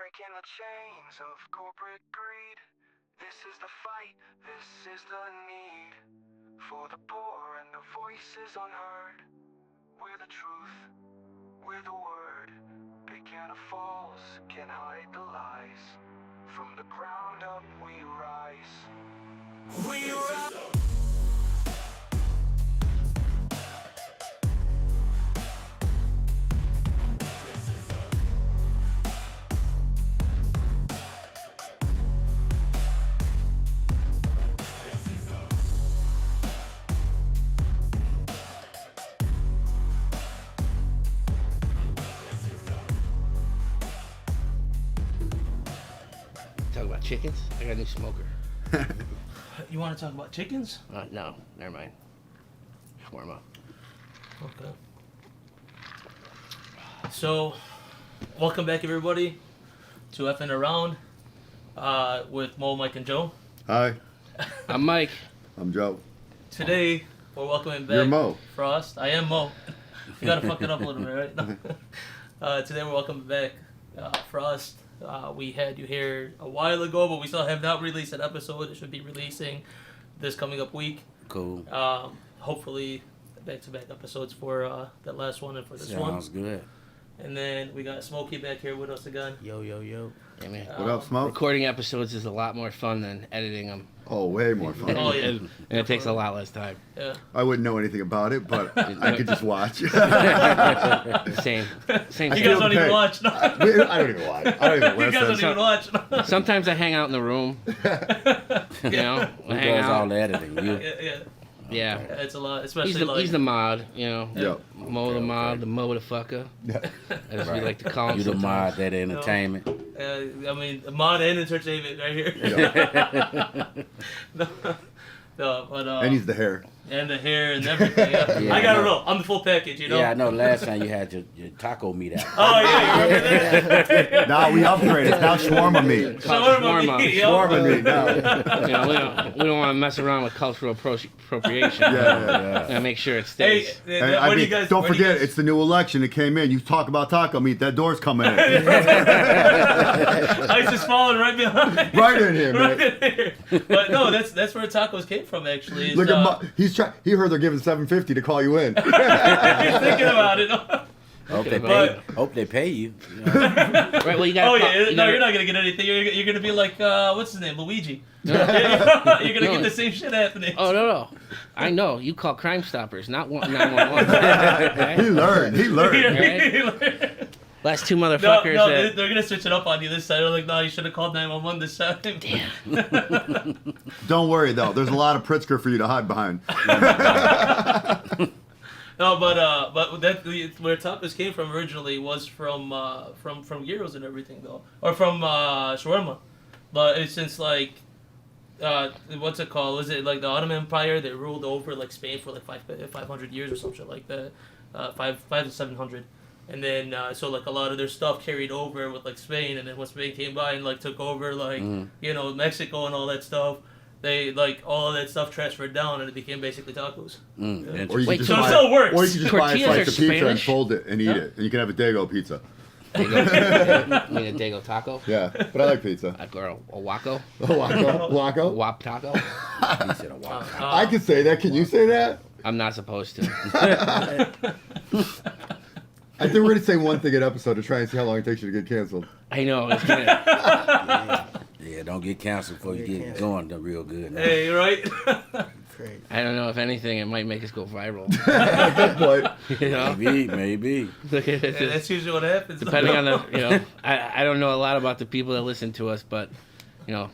breaking the chains of corporate greed. This is the fight, this is the need. For the poor and the voices unheard. We're the truth, we're the word. Big can of falls can hide the lies. From the ground up we rise. We rise. Talk about chickens? I got a new smoker. You want to talk about chickens? No, never mind. Shawarma. Okay. So, welcome back, everybody, to F'nAround with Mo, Mike, and Joe. Hi, I'm Mike. I'm Joe. Today, we're welcoming back You're Mo. Frost. I am Mo. You gotta fuck it up a little bit, right? Today, we're welcoming back Frost. We had you here a while ago, but we still have not released an episode. It should be releasing this coming up week. Cool. Hopefully, back-to-back episodes for that last one and for this one. Sounds good. And then we got Smokey back here with us again. Yo, yo, yo. I mean, What up, Smoke? recording episodes is a lot more fun than editing them. Oh, way more fun. Oh, yeah. And it takes a lot less time. Yeah. I wouldn't know anything about it, but I could just watch. Same You thing. guys don't even okay. watch. No. I don't even watch. I don't even You guys listen. don't even watch. No. Sometimes I hang out in the room. You know, Who I hang does all out. the editing? You? Yeah. Yeah. It's a lot, especially He's the mod, you know. Yep. Mo the mod, the Mo the fucker, as we like to call him. You the sometimes. mod, that entertainment. I mean, mod and entertainment right here. No, but And he's the hair. and the hair and everything. Yeah. Yeah, I gotta I know. know. I'm the full package, you know. Yeah, I know. Last time you had your taco meat out. Oh yeah, you remember that? Now we upgraded. It's now shawarma meat. Shawarma meat, yo. Shawarma meat now. You know, we don't want to mess around with cultural appropriation. Yeah. And make sure it Hey, stays. Hey, where I do you mean, guys? don't where do you forget, guys- it's the new election. It came in. You talk about taco meat, that door's coming in. Ice is falling right behind. Right in here, Right man. in here. But no, that's where tacos came from actually. Look at he heard they're giving $7.50 to call you in. He's thinking about it. Hope they pay you. Right, well, you gotta Oh call- yeah, you no, gotta- you're not gonna get anything. You're gonna be like, what's his name, Luigi. You're gonna get the same shit happening. Oh no! I know. You call Crime Stoppers, not 911. He learned. Right? Last two No, motherfuckers that. they're gonna switch it up on you this time. They're like, no, you should have called 911 this time. Damn. Don't worry, though. There's a lot of Pritzker for you to hide behind. No, but that where tacos came from originally was from gyros and everything though, or from shawarma. But it's since like, what's it called? Was it like the Ottoman Empire? They ruled over like Spain for like 500 years or some shit like that, 500 to 700. And then so like a lot of their stuff carried over with like Spain, and then when Spain came by and like took over like you know Mexico and all that stuff, they like all of that stuff transferred down and it became basically tacos. Or you Wait, can So just it buy, still works. Or you can just buy a Tortillas slice are of pizza and Spanish? fold it and eat it. And you can have a Dago pizza. I mean a Dago taco? Yeah, but I like pizza. Or a Waco? Waco? Wop taco? He said a walk. I can say that. Can you say that? I'm not supposed to. I think we're going to say one thing an episode to try and see how long it takes you to get canceled. I know. It's gonna, Yeah, don't get canceled before you get going real good. Now. Hey, right? I don't know if anything, it might make us go viral. Good point. You know? Maybe. Look at Yeah, this. that's usually what happens. Depending on the, you know, I don't know a lot about the people that listen to us, but, you know,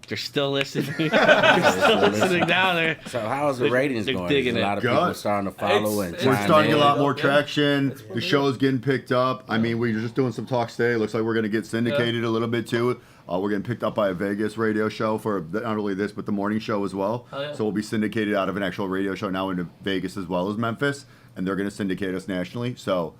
they're still listening. They're still listening down there. So how's the ratings they're going? digging There's a lot of it. people Good. starting to follow and It's- We're chime starting to in. get a lot more Yeah. traction. It's The pretty show's getting picked up. I mean, we're just doing some talks today. It looks like we're going to get syndicated a little bit too. We're getting picked up by a Vegas radio show for not only this, but the morning show as well. Oh, yeah. So we'll be syndicated out of an actual radio show now into Vegas as well as Memphis. And they're going to syndicate us nationally. So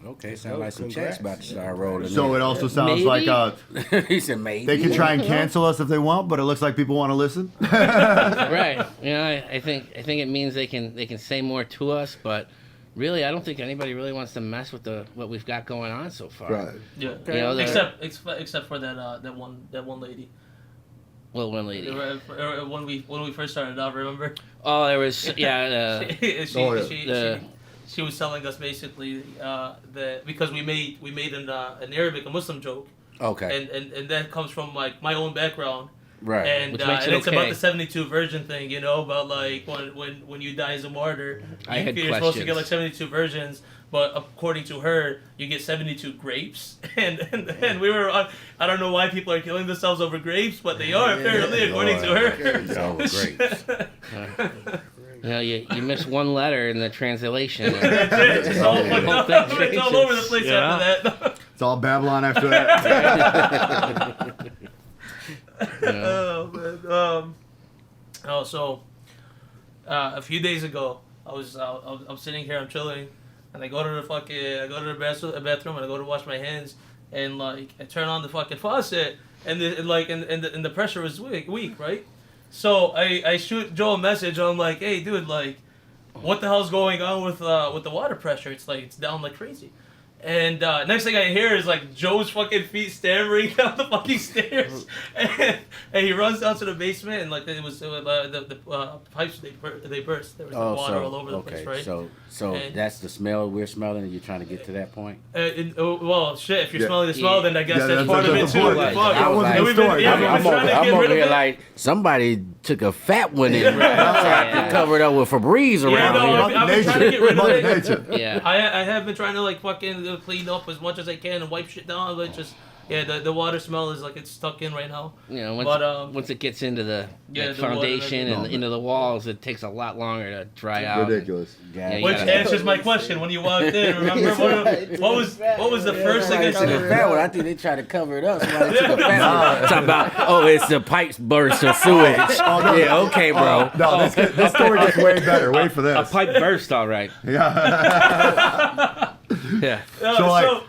Okay, sounds like some checks about to start rolling. it also sounds Maybe? like He said maybe. they can try and cancel us if they want, but it looks like people want to listen. Right. You know, I think it means they can say more to us, but, really, I don't think anybody really wants to mess with what we've got going on so far. Right. Yeah. You know, Except for that one lady. Well, one lady. When we first started out, remember? Oh, there was She was telling us basically that because we made an Arabic, a Muslim joke. Okay. And that comes from like my own background. Right. And, Which makes it it's okay. about the 72 virgin thing, you know, about like when you die as a martyr, you're supposed to get like 72 virgins, but according to her, you get 72 grapes. And we were on, I don't know why people are killing themselves over grapes, but they are apparently according to her. Grapes. You know, you miss one letter in the translation. It's all over the place after that. It's all Babylon after that. Oh man. So a few days ago, I'm sitting here, I'm chilling, and I go to the bathroom and I go to wash my hands, and like I turn on the fucking faucet, and the pressure was weak, right? So I shoot Joe a message. I'm like, hey dude, like, what the hell's going on with the water pressure? It's like it's down like crazy. And next thing I hear is like Joe's fucking feet stammering down the fucking stairs, and he runs down to the basement, and like the pipes they burst. There was water all over the place, right? So that's the smell we're smelling, and you're trying to get to that point. Well, shit. If you're smelling the smell, then I guess that's that's part of it too. I wasn't the story. I'm over here like somebody took a fat one and tried to cover it up with Febreze around here. I've been trying to get rid of it. Nature. Yeah. I have been trying to like fucking clean up as much as I can and wipe shit down, but just the water smell is like it's stuck in right now. You know, once it gets into the foundation and into the walls, it takes a lot longer to dry out. Ridiculous. Yeah, Which answers my question when you walked in. Remember what was the first thing I Took a said? fat one. I think they tried to cover it up. Somebody took a fat one. Talking about, it's the pipes burst of sewage. Yeah, okay, bro. No, this story gets way better. Wait for this. A pipe burst, all right. Yeah. Yeah.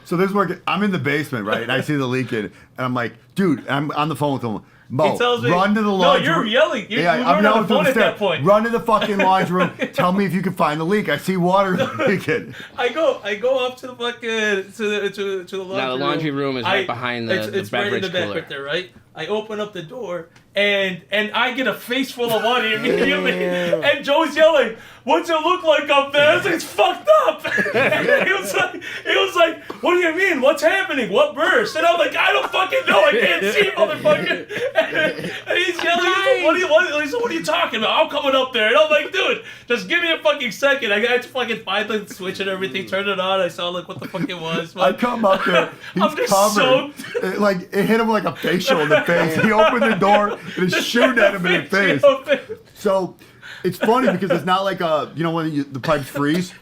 So this work. I'm in the basement, right, and I see the leaking, and I'm like, dude, I'm on the phone with him. Mo, He tells me, run to the laundry room. No, you're yelling. You I'm weren't on the yelling through phone the at that stairs. point. Run to the fucking laundry room. Tell me if you can find the leak. I see water leaking. I go up to the fucking to the laundry room. Now the laundry room is right behind the it's right in beverage the back cooler. right there, right? I open up the door and I get a face full of water immediately. And Joe's yelling, "What's it look like up there?" I was like, "It's fucked up." And he was like, "What do you mean? What's happening? What burst?" And I'm like, "I don't fucking know. I can't see, motherfucker." And he's yelling, "What are you talking about? I'm coming up there." And I'm like, "Dude, just give me a fucking second. I got to fucking find the switch and everything, turn it on." I saw like what the fuck it was. I come up there. He's I'm just covered. soaked. It hit him like a facial in the face. He opened the door and it's shooting at him in the face. So it's funny because it's not like when the pipes freeze,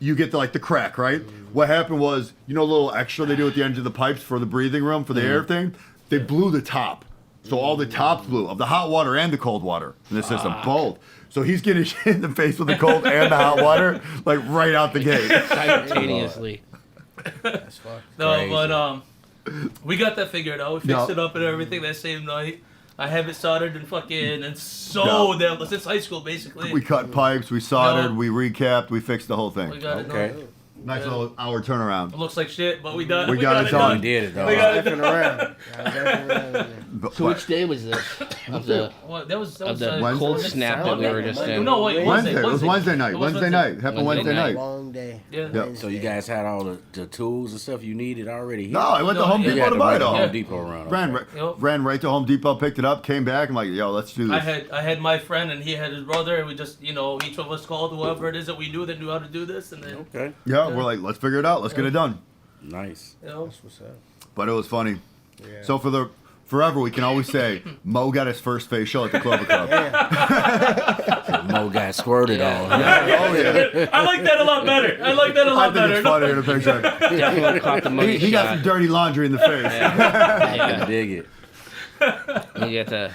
you get the crack, right? What happened was, the little extra they do at the end of the pipes for the breathing room, for the air thing, they blew the top. So all the tops blew, of the hot water and the cold water in the system, both. So he's getting hit in the face with the cold and the hot water, like right out the gate. Simultaneously. That's fucking No, crazy. but we got that figured out. We fixed it up and everything that same night. I have it soldered and fucking since high school basically. We cut pipes, we soldered, we recapped, we fixed the whole We thing. got it Okay. done. Nice little hour turnaround. It looks like shit, but we got We got it done. We did it, though. We got it done. But- So which day was this? Of the What, that was Wednesday? cold snap that we were just in. No, wait, Wednesday. It was Wednesday night. It was Wednesday night. Happened Wednesday Wednesday night. Long day. Yeah. Yep. So you guys had all the tools and stuff you needed already here? No, I went to Home you You Depot had to to buy run it to all. Home Depot around. Ran right to Home Depot, picked it up, came back. I'm like, yo, let's do this. I had my friend and he had his brother, and we just each of us called whoever it is that we knew that knew how to do this, and then Okay. Yeah, we're like, let's figure it out. Let's get it done. Nice. That's what's up. But it was funny. Yeah. So forever, we can always say Mo got his first facial at the Clover Club. Mo got squirted on. Oh yeah. I like that a lot better. I like that a I lot think better. it's funny in a picture. Definitely caught the money He got shot. some dirty laundry in the face. I Yeah. dig it. You get a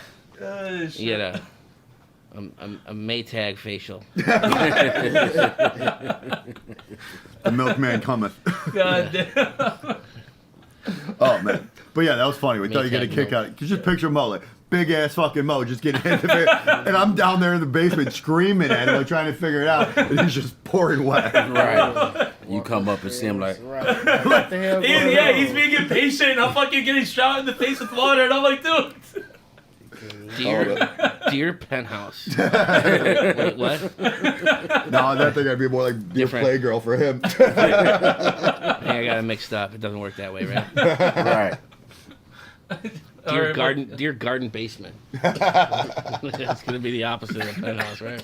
Shit. you get a Maytag facial. The milkman cometh. God damn. Oh man. But yeah, that was funny. We thought you'd get a Maytag kick out of it. Just picture Mo like, big ass fucking Mo just getting hit in the face. And I'm down there in the basement screaming at him, like, trying to figure it out. And he's just pouring wet. Right. You come up and see him like, Right. What the hell? He's being impatient. I'm fucking getting shot in the face with water, and I'm like, dude. Dear penthouse. Wait, what? No, that thing I'd be more like Dear Different. Playgirl for him. I got it mixed up. It doesn't work that way, right? right. Dear garden basement. That's gonna be the opposite of penthouse, right?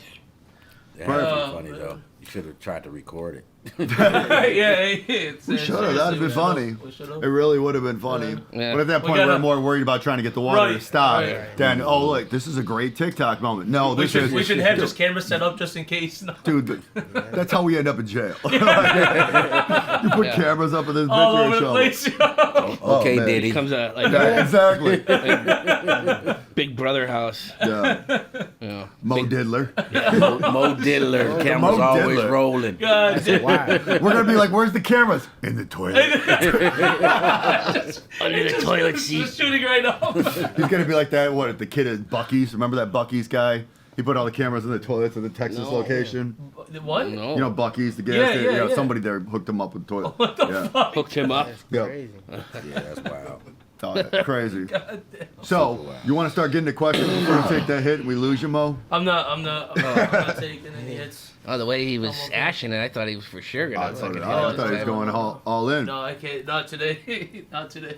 That would be funny though. You should have tried to record it. We should have. That would have been funny. It really would have been funny. Yeah. But at that We point, gotta- we're more worried about trying to get the water Right, to stop right. than, oh, look, this is a great TikTok moment. No, We this should, is... we should have just cameras set up just in case. No. Dude, that's how we end up in jail. you put Yeah. cameras up in this All bitch, over you're the in place. trouble. Okay, man. Diddy. Comes a like Yeah, exactly. Big Brother house. Yeah. You know, Mo Diddler. Mo Diddler. Camera's Mo always Diddler. rolling. God damn. Why? We're going to be like, where's the cameras? In the toilet. under the toilet seat. Just shooting right now. He's going to be like that, what, the kid at Buc-ee's? Remember that Buc-ee's guy? He put all the cameras in the toilets at the Texas No. location. What? No. You know, Buc-ee's, the gas Yeah, station. yeah, yeah. Somebody there hooked him up with the toilet. What the yeah. fuck? Hooked him up. That's Yeah. crazy. Yeah, that's wild. Oh, that's crazy. God damn. So, you want to start getting the questions before we take that hit and we lose you, Mo? I'm not taking any hits. Oh, the way he was I'm okay. ashing it, I thought he was for sure I gonna thought, fucking I hit thought he was going all in. No, I can't. Not today. Not today.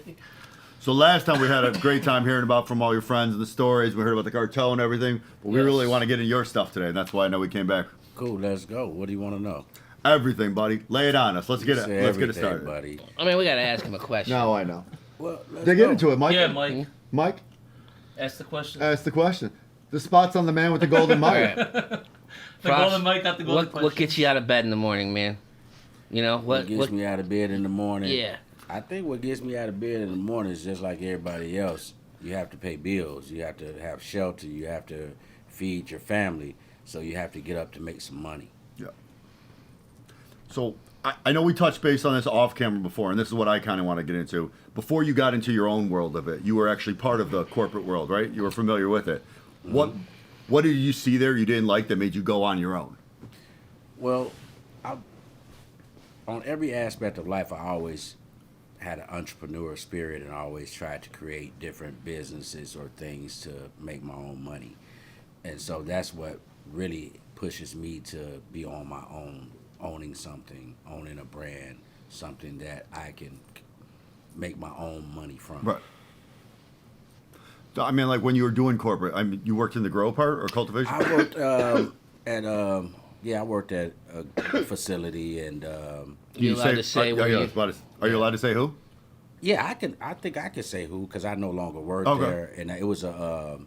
So last time we had a great time hearing about from all your friends and the stories. We heard about the cartel and everything. But we Yes. really want to get into your stuff today, and that's why I know we came back. Cool, let's go. What do you want to know? Everything, buddy. Lay it on us. Let's get it. Say Let's get it everything, started. buddy. I mean, we gotta ask him a question. No, I know. Well, let's They get go. into it, Mike. Yeah, Mike. Mike, Ask the question. ask the question. The spot's on the man with the golden All mic. right. The Frost, golden Mike got the golden what gets you out of bed in the morning, man? You know What gets me out of bed in the morning? Yeah. I think what gets me out of bed in the morning is just like everybody else. You have to pay bills. You have to have shelter. You have to feed your family. So you have to get up to make some money. Yeah. So I know we touched base on this off camera before, and this is what I kind of want to get into. Before you got into your own world of it, you were actually part of the corporate world, right? You were familiar with it. Mm-hmm. What did you see there you didn't like that made you go on your own? Well, on every aspect of life, I always had an entrepreneur spirit and always tried to create different businesses or things to make my own money. And so that's what really pushes me to be on my own, owning something, owning a brand, something that I can make my own money from. Right. So, I mean, like when you were doing corporate, I mean, you worked in the grow part or cultivation? I worked I worked at a facility and You allowed to say are, where you, you- are you allowed to say who? yeah, I think I could say who because I no longer work Okay. there, and it was a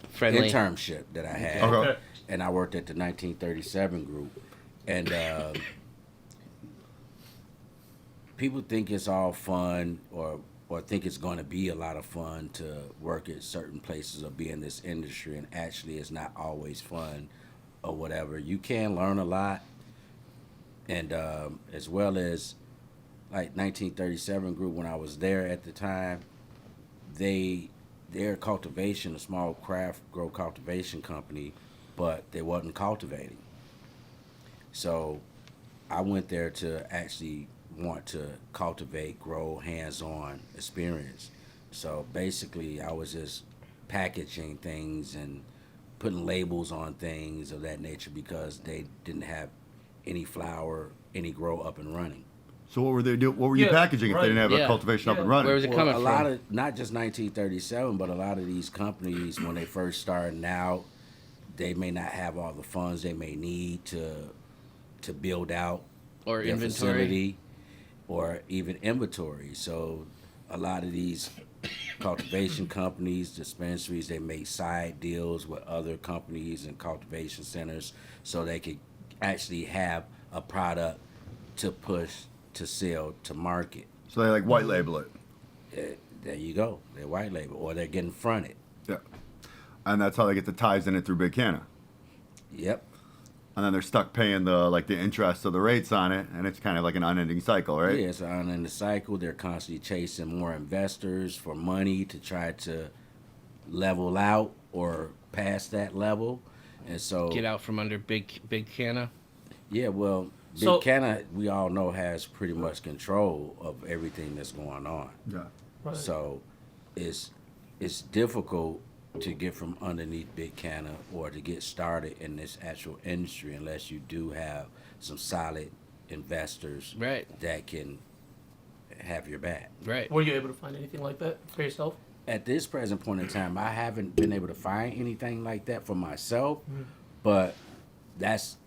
friendly. internship that I had, Okay. and I worked at the 1937 group, and people think it's all fun or think it's going to be a lot of fun to work at certain places or be in this industry, and actually it's not always fun or whatever. You can learn a lot, and as well as like 1937 group when I was there at the time, their cultivation, a small craft grow cultivation company, but they wasn't cultivating. So I went there to actually want to cultivate, grow, hands-on experience. So basically I was just packaging things and putting labels on things of that nature because they didn't have any flower, any grow up and running. So what were they doing? What were you Yeah, packaging if right. they didn't have Yeah. a cultivation up Yeah. and running? Where was it coming a from? lot of not just 1937, but a lot of these companies when they first starting out, they may not have all the funds they may need to build out Or their inventory. facility or even inventory. So a lot of these cultivation companies, dispensaries, they make side deals with other companies and cultivation centers so they could actually have a product to push, to sell, to market. So they like white label it. There you go. They're white label or they're getting fronted. Yeah. And that's how they get the ties in it through Big Canna. Yep. And then they're stuck paying the interest of the rates on it, and it's kind of like an unending cycle, right? Yeah, it's on in the cycle. They're constantly chasing more investors for money to try to level out or past that level, and so Get out from under big Canna. yeah, well, Big So- Canna, we all know, has pretty much control of everything that's going on. Yeah. Right. So it's difficult to get from underneath Big Canna or to get started in this actual industry unless you do have some solid investors Right. that can have your back. Right. Were you able to find anything like that for yourself? At this present point in time, I haven't been able to find anything like that for myself, but that's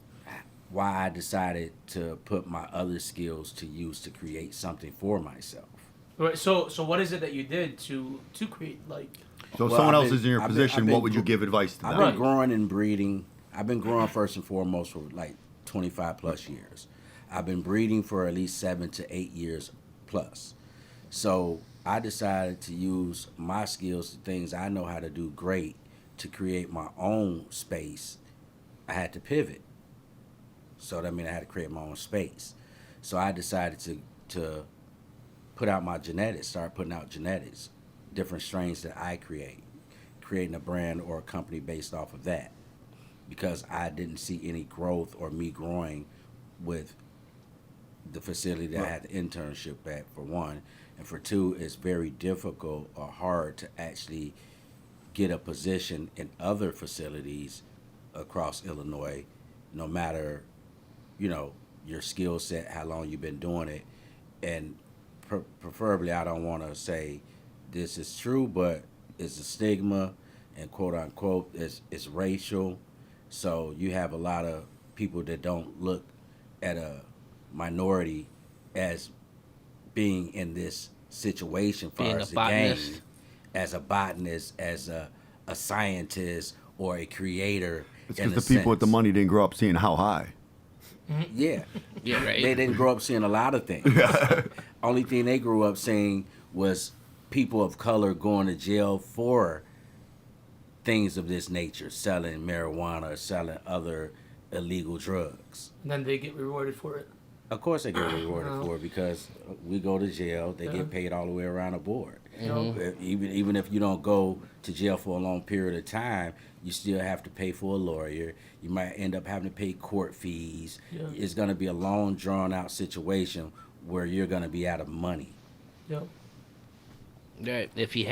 why I decided to put my other skills to use to create something for myself. Right. So what is it that you did to create like? So if Well, someone I've else been- is in your I've been- position, I've been what would you gr- give advice to I've them? been Right. growing and breeding. I've been growing first and foremost for like 25 plus years. I've been breeding for at least 7 to 8 years plus. So I decided to use my skills, the things I know how to do great, to create my own space. I had to pivot. So that means I had to create my own space. So I decided to put out my genetics, start putting out genetics, different strains that I creating a brand or a company based off of that. Because I didn't see any growth or me growing with the facility that I had the internship at, for one. And for two, it's very difficult or hard to actually get a position in other facilities across Illinois, no matter, your skill set, how long you've been doing it. And preferably, I don't want to say this is true, but it's a stigma and quote unquote, it's racial. So you have a lot of people that don't look at a minority as being in this situation far Being as a the botanist. game, as a botanist, as a scientist or a creator. It's in because a the people with the sense. money didn't grow up seeing how high. Yeah. Yeah. Right. They didn't grow up seeing a lot of things. Only thing they grew up seeing was people of color going to jail for things of this nature, selling marijuana, selling other illegal drugs. And then they get rewarded for it. Of course they get rewarded for it because we go to jail, they Yeah. get paid all the way around the board. You know? Even if you don't go to jail for a long period of time, you still have to pay for a lawyer. You might end up having to pay court fees. Yeah. It's going to be a long, drawn-out situation where you're going to be out of money. Yep. Right. If you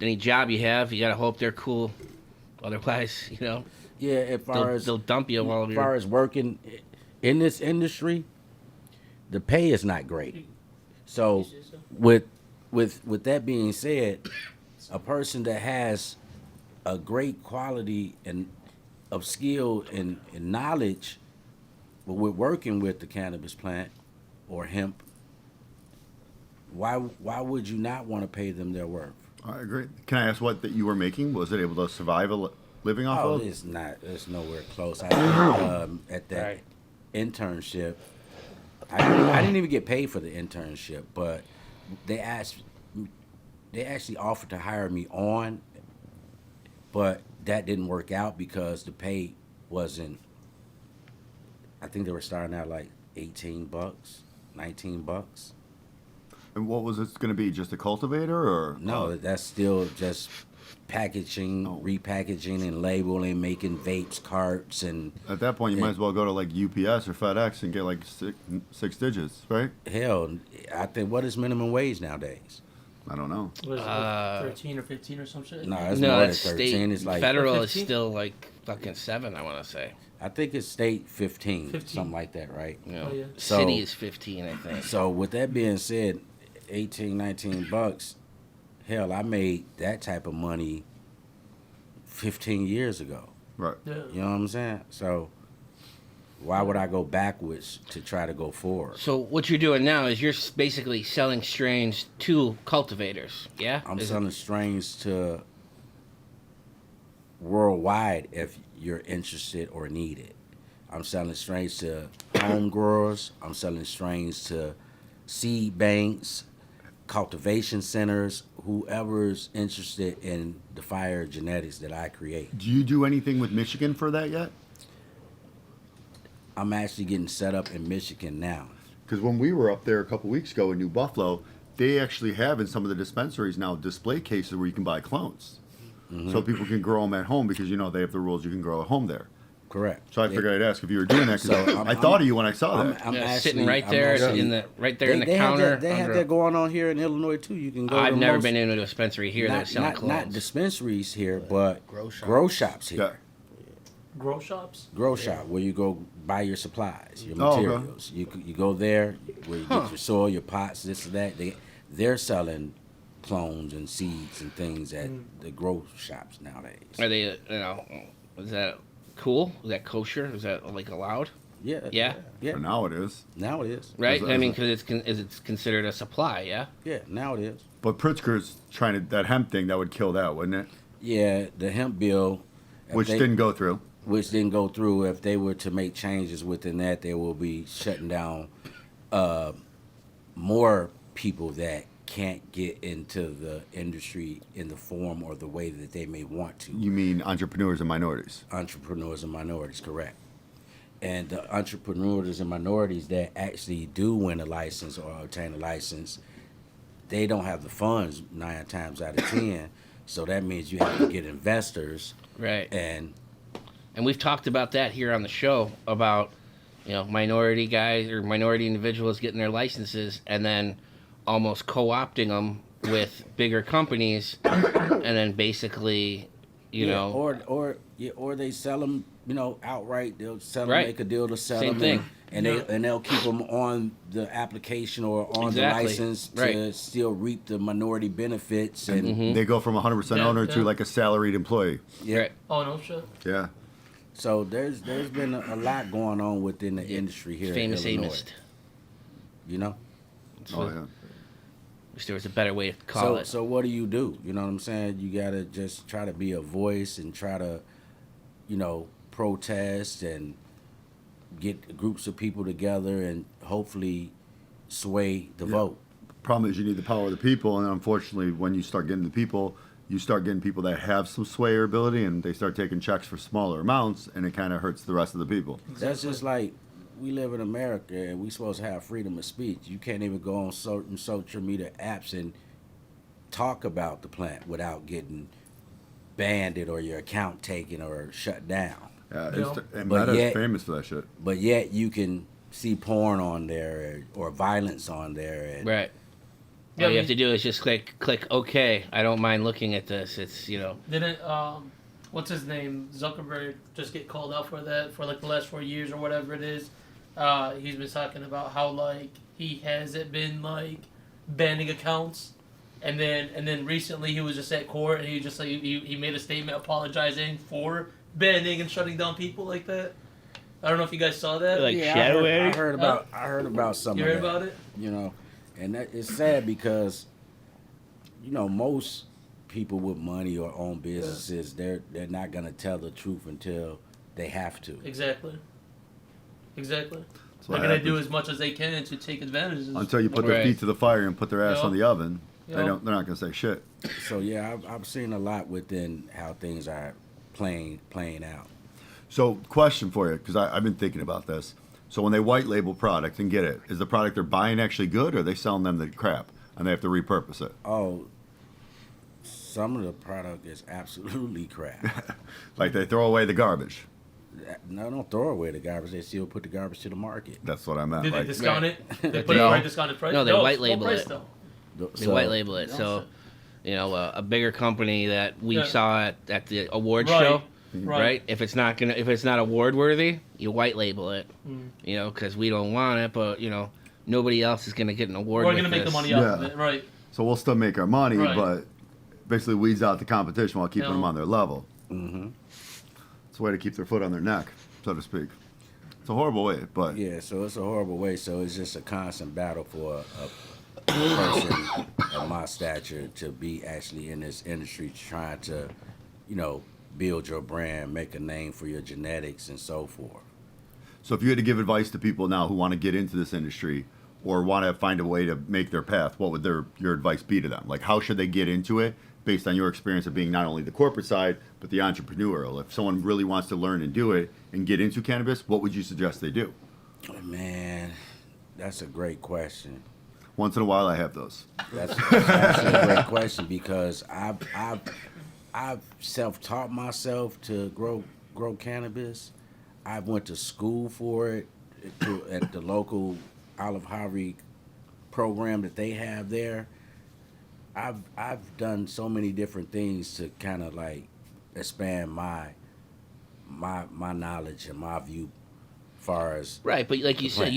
any job you have, you gotta hope they're cool. Otherwise, Yeah, as far as they'll dump you while as you're. far as working in this industry, the pay is not great. So, with that being said, a person that has a great quality and of skill and knowledge with working with the cannabis plant or hemp, why would you not want to pay them their worth? I agree. Can I ask what that you were making? Was it able to survive living off Oh, of? it's not. It's nowhere close. I think, at that Right. internship, I didn't even get paid for the internship, but they actually offered to hire me on, but that didn't work out because the pay wasn't. I think they were starting out like $18, $19. And what was it going to be? Just a cultivator or? No, that's still just packaging, repackaging, and labeling, making vapes, carts, and At that point, you might as well go to like UPS or FedEx and get like six digits, right? hell, I think what is minimum wage nowadays? I don't know. What is it, Uh, 13 or 15 or some shit? No, it's No, more than that's 13. state. It's like Federal is 15? still like fucking 7. I want to say. I think it's state 15, 15. something like that, right? You know, Oh, yeah. So- city is 15, I think. So with that being said, 18, $19, hell, I made that type of money 15 years ago. Right. Yeah. You know what I'm saying? So why would I go backwards to try to go forward? So what you're doing now is you're basically selling strains to cultivators. Yeah. I'm Is it- selling strains to worldwide if you're interested or need it. I'm selling strains to home growers. I'm selling strains to seed banks, cultivation centers, whoever's interested in the fire genetics that I create. Do you do anything with Michigan for that yet? I'm actually getting set up in Michigan now. Because when we were up there a couple weeks ago in New Buffalo, they actually have in some of the dispensaries now display cases where you can buy clones. So people can grow them at home because, they have the rules you can grow at home there. Correct. So I figured I'd ask if you were doing that because I thought of you when I saw that. Yeah, sitting right there in the counter. They have that going on here in Illinois too. You can go. I've never been into a dispensary here that's selling clones. Not dispensaries here, but grow shops here. Yeah. Grow shops? Grow shop where you go buy your supplies, your materials. You go there where you get your soil, your pots, this and that. They're selling clones and seeds and things at the grow shops nowadays. Are they? Is that cool? Is that kosher? Is that allowed? Yeah. For now it is. Now it is. Right. I mean, because it's considered a supply. Yeah. Yeah. Now it is. But Pritzker's trying to that hemp thing that would kill that, wouldn't it? Yeah, the hemp bill, Which didn't go through. Which didn't go through. If they were to make changes within that, they will be shutting down more people that can't get into the industry in the form or the way that they may want to. You mean entrepreneurs and minorities? Entrepreneurs and minorities, correct. And the entrepreneurs and minorities that actually do win a license or obtain a license, they don't have the funds 9 times out of 10. So that means you have to get investors. Right. And we've talked about that here on the show about, minority guys or minority individuals getting their licenses and then almost co-opting them with bigger companies, and then basically, or they sell them, outright. They'll sell them, right. make a deal to sell Same them, thing. and they'll keep them on the application or on Exactly. the license to Right. still reap the minority benefits. And They go from 100% owner to like a salaried employee. yeah, Right. Oh, no shit. Yeah. so there's been a lot going on within the industry here. Famous in Illinois. Amist. Oh, yeah. Wish there was a better way to call it. So what do? You know what I'm saying? You gotta just try to be a voice and try to, protest and get groups of people together and hopefully sway the vote. Problem is you need the power of the people, and unfortunately when you start getting the people, you start getting people that have some sway or ability, and they start taking checks for smaller amounts, and it kind of hurts the rest of the people. That's just like we live in America and we supposed to have freedom of speech. You can't even go on certain social media apps and talk about the plant without getting banned or your account taken or shut down. And But Meta's yet- famous for that shit. But yet you can see porn on there or violence on there. And Right. Yeah, All you I have to do is just click OK. I don't mind looking at this. It's, Didn't what's his name, Zuckerberg, just get called out for that for the last 4 years or whatever it is? He's been talking about how he hasn't been banning accounts, and then recently he was just at court and he just he made a statement apologizing for banning and shutting down people like that. I don't know if you guys saw that. shadow I heard about some You of heard that. about it? And that is sad because most people with money or own businesses, they're not gonna tell the truth until they have to. Exactly. They're what gonna do happens. as much as they can to take advantage of Until you put their Right. feet to the fire and put their ass Yep. on the oven, Yep. they're not gonna say shit. So yeah, I've seen a lot within how things are playing out. So, question for you, because I've been thinking about this. So, when they white label product and get it, is the product they're buying actually good, or are they selling them the crap and they have to repurpose it? Oh, some of the product is absolutely crap. Like they throw away the garbage. No, don't throw away the garbage. They still put the garbage to the market. That's what I meant. Did they Like, discount Right. it? They put it No. for a discounted price? No, they white full label price it. though. They white label it. So, a bigger company that we Yeah. saw at the award Right. show, Right. right? If it's not award worthy, you white label it. Because we don't want it, but nobody else is gonna get an award. We're with gonna make the this. money off of Yeah. it, right? so we'll still make our money, Right. but basically weeds out the competition while keeping No. them on their level. Mm-hmm. It's a way to keep their foot on their neck, so to speak. It's a horrible way, but Yeah, so it's a horrible way. So it's just a constant battle for a person of my stature to be actually in this industry, trying to, build your brand, make a name for your genetics, and so forth. So if you had to give advice to people now who want to get into this industry or want to find a way to make their path, what would your advice be to them? Like, how should they get into it based on your experience of being not only the corporate side, but the entrepreneurial? If someone really wants to learn and do it and get into cannabis, what would you suggest they do? Man, that's a great question. Once in a while, I have those. That's a great question because I've self-taught myself to grow cannabis. I went to school for it at the local Olive Harvey program that they have there. I've done so many different things to kind of like expand my knowledge and my view far as Right, but like you said, plant.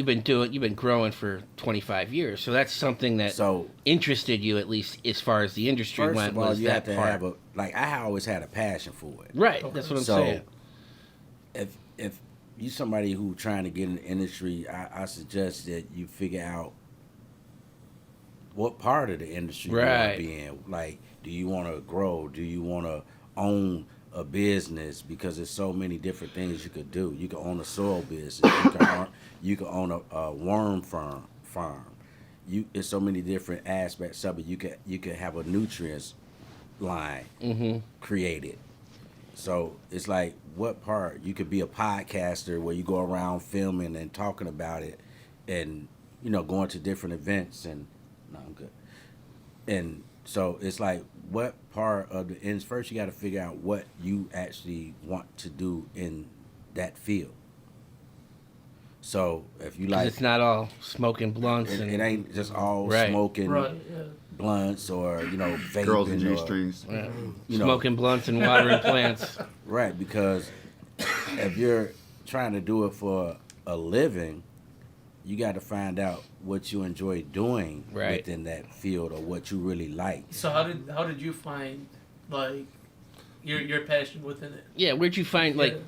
you've been growing for 25 years, so that's something that So interested you at least as far as the industry first went. of all, Was you have that to part. have I always had a passion for it. Right, that's what I'm So, saying. if you somebody who trying to get in the industry, I suggest that you figure out what part of the industry you want Right. to be in. Like, do you want to grow? Do you want to own a business? Because there's so many different things you could do. You can own a soil business. You can own a worm farm. There's so many different aspects of it. You could have a nutrients line created. So it's like, what part? You could be a podcaster where you go around filming and talking about it, and going to different events. And no, I'm good. And so it's like, what part of the ends? First, you got to figure out what you actually want to do in that field. So if you 'Cause like, it's not all smoking blunts it, and it ain't just all Right. smoking Right. Yeah. blunts or vaping Girls and or, G-strings. smoking blunts and watering plants. Right, because if you're trying to do it for a living, you got to find out what you enjoy doing Right. within that field or what you really like. So how did you find like your passion within it? Yeah, where'd you find like? Yeah.